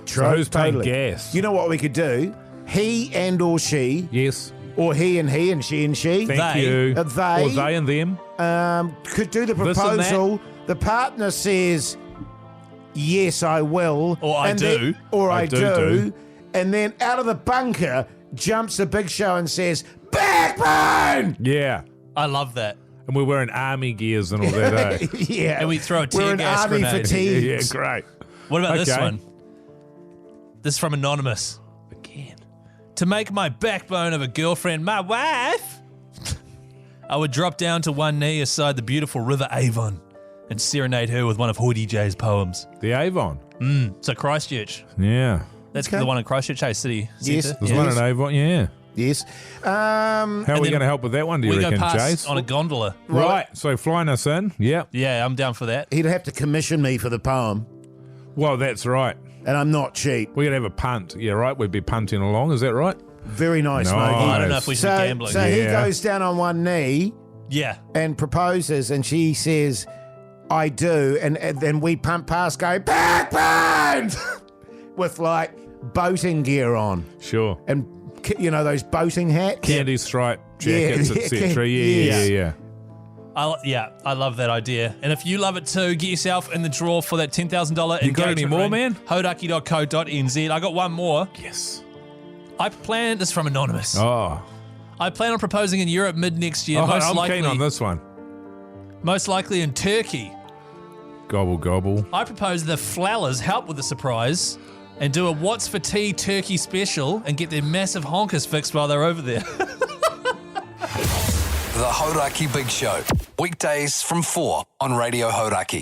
So who's paying gas? You know what we could do? He and or she, Yes. or he and she and she, Thank They. you. They. Or they and them. could do the This and that. proposal. The partner says, yes, I will. Or I and do. then- or I do do. do. And then out of the bunker jumps the Big Show and says, backbone! Yeah. I love that. And we're wearing army gears and all that, eh? Yeah. And we throw a tear We're an gas army grenade. fatigues. Yeah, great. What about this Okay. one? This is from Anonymous. Again. To make my backbone of a girlfriend my wife, I would drop down to one knee aside the beautiful River Avon and serenade her with one of Hoodie J's poems. The Avon. So Christchurch. Yeah. That's Okay. the one in Christchurch, City Yes. Centre. There's Yeah. one in Avon, yeah. Yes. How are we then going to help with that one, do you We go reckon, past Jase? on a gondola. Right, so flying us in, yeah. Yeah, I'm down for that. He'd have to commission me for the poem, Well, that's right. and I'm not cheap. We're going to have a punt. Yeah, right, we'd be punting along, is that right? Very nice, Nice. Mogi. I don't know if we should be gambling. So he Yeah. goes down on one knee Yeah. and proposes, and she says, I do, and then we pump past, go, backbone! With like boating gear on, Sure. and you know those boating hats. Candy stripe jackets, Yeah. etc. Yes. Yeah. I love that idea. And if you love it too, get yourself in the draw for that $10,000 You got any engagement more, ring. man? Hauraki.co.nz. I got one more. Yes. I plan, this is from Anonymous. Oh, I plan on proposing in Europe mid next year, I'm keen on this one. most likely in Turkey. Gobble, gobble. I propose the Flowers help with the surprise and do a What's for Tea turkey special and get their massive honkers fixed while they're over there. The Hauraki Big Show. Weekdays from 4 on Radio Hauraki.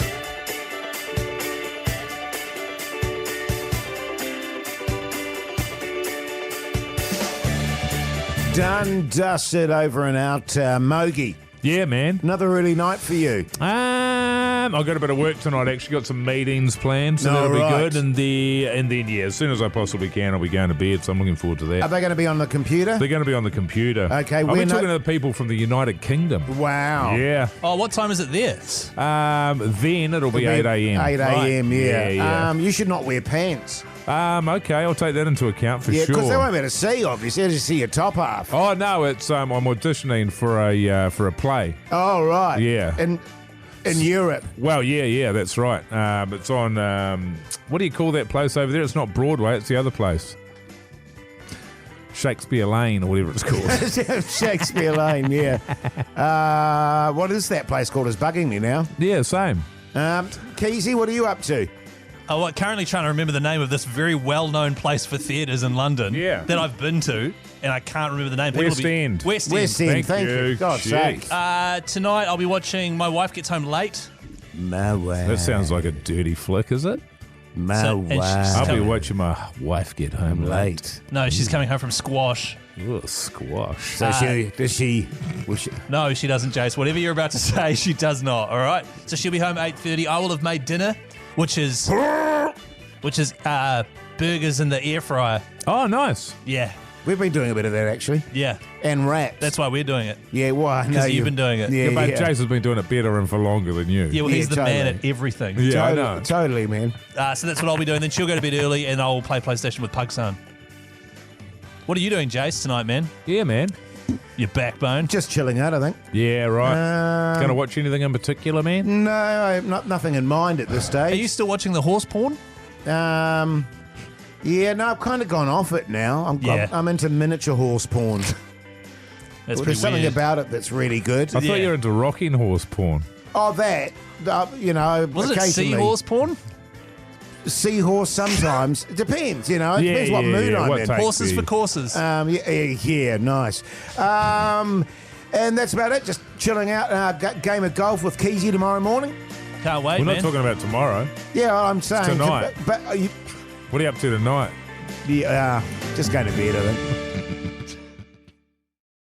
Done, dusted, over and out. Mogi, Yeah, man. another early night for you. I've got a bit of work tonight, actually. Got some meetings planned, so No, that'll right. be good. And then, yeah, as soon as I possibly can, I'll be going to bed, so I'm looking forward to Are that. they going to be on the computer? They're going to be on the computer. Okay, I've we're been not- talking to the people from the United Kingdom. Wow. Yeah. Oh, what time is it there? Then it'll be 8 a.m. 8 a.m., yeah. Yeah. You should not wear pants. Okay, I'll take that into account for Yeah, sure. because they won't be able to see, obviously. They'll just see your top half. Oh no, it's I'm auditioning for a play. Oh, right. Yeah. In Europe. Well, yeah, that's right. It's on what do you call that place over there? It's not Broadway, it's the other place. Shakespeare Lane or whatever it's called. Shakespeare Lane, yeah. What is that place called? It's bugging me now. Yeah, same. Keyzie, what are you up to? Oh, I'm currently trying to remember the name of this very well-known place for theatres in London that I've been to, and I can't remember the name. People West will be- End. West End. West End, thank you. God's Jeez. sake. Tonight I'll be watching My Wife Gets Home Late. No way. That sounds like a dirty flick, is it? No and she's way. I'll be coming- watching my wife get home late. Late. No, she's coming home from squash. Ugh, squash. So does she? No, she doesn't, Jase. Whatever you're about to say, she does not. All right. So she'll be home 8:30. I will have made dinner, which is burgers in the air fryer. Oh, nice. Yeah, We've been doing a bit of that, actually. yeah. And wraps. That's why we're doing it. Yeah, why? No, Because you've been doing it. Yeah, Yeah, but yeah. Jase has been doing it better and for longer than you. Yeah, well, he's Yeah, the man totally. at everything. Yeah, I Totally, know. totally, man. So that's what I'll be doing. Then she'll go to bed early, and I'll play PlayStation with Pugson. What are you doing, Jase, tonight, man? Yeah, man. Your backbone. Just chilling out, I think. Yeah, right. Going to watch anything in particular, man? No, I have nothing in mind at this Are stage. you still watching the horse porn? Yeah, no, I've kind of gone off it now. I'm into miniature horse porn. That's There's pretty something weird. about it that's really good. I thought Yeah. you were into rocking horse porn. Oh, that. Was it occasionally. seahorse porn? Seahorse sometimes. It depends, It depends what mood I'm what in. take Horses the- for courses. Yeah, nice. And that's about it. Just chilling out. Game of golf with Keyzie tomorrow morning. Can't wait, We're man. not talking about tomorrow. Yeah, I'm saying. tonight. But What are you up to tonight? just going to bed, I think.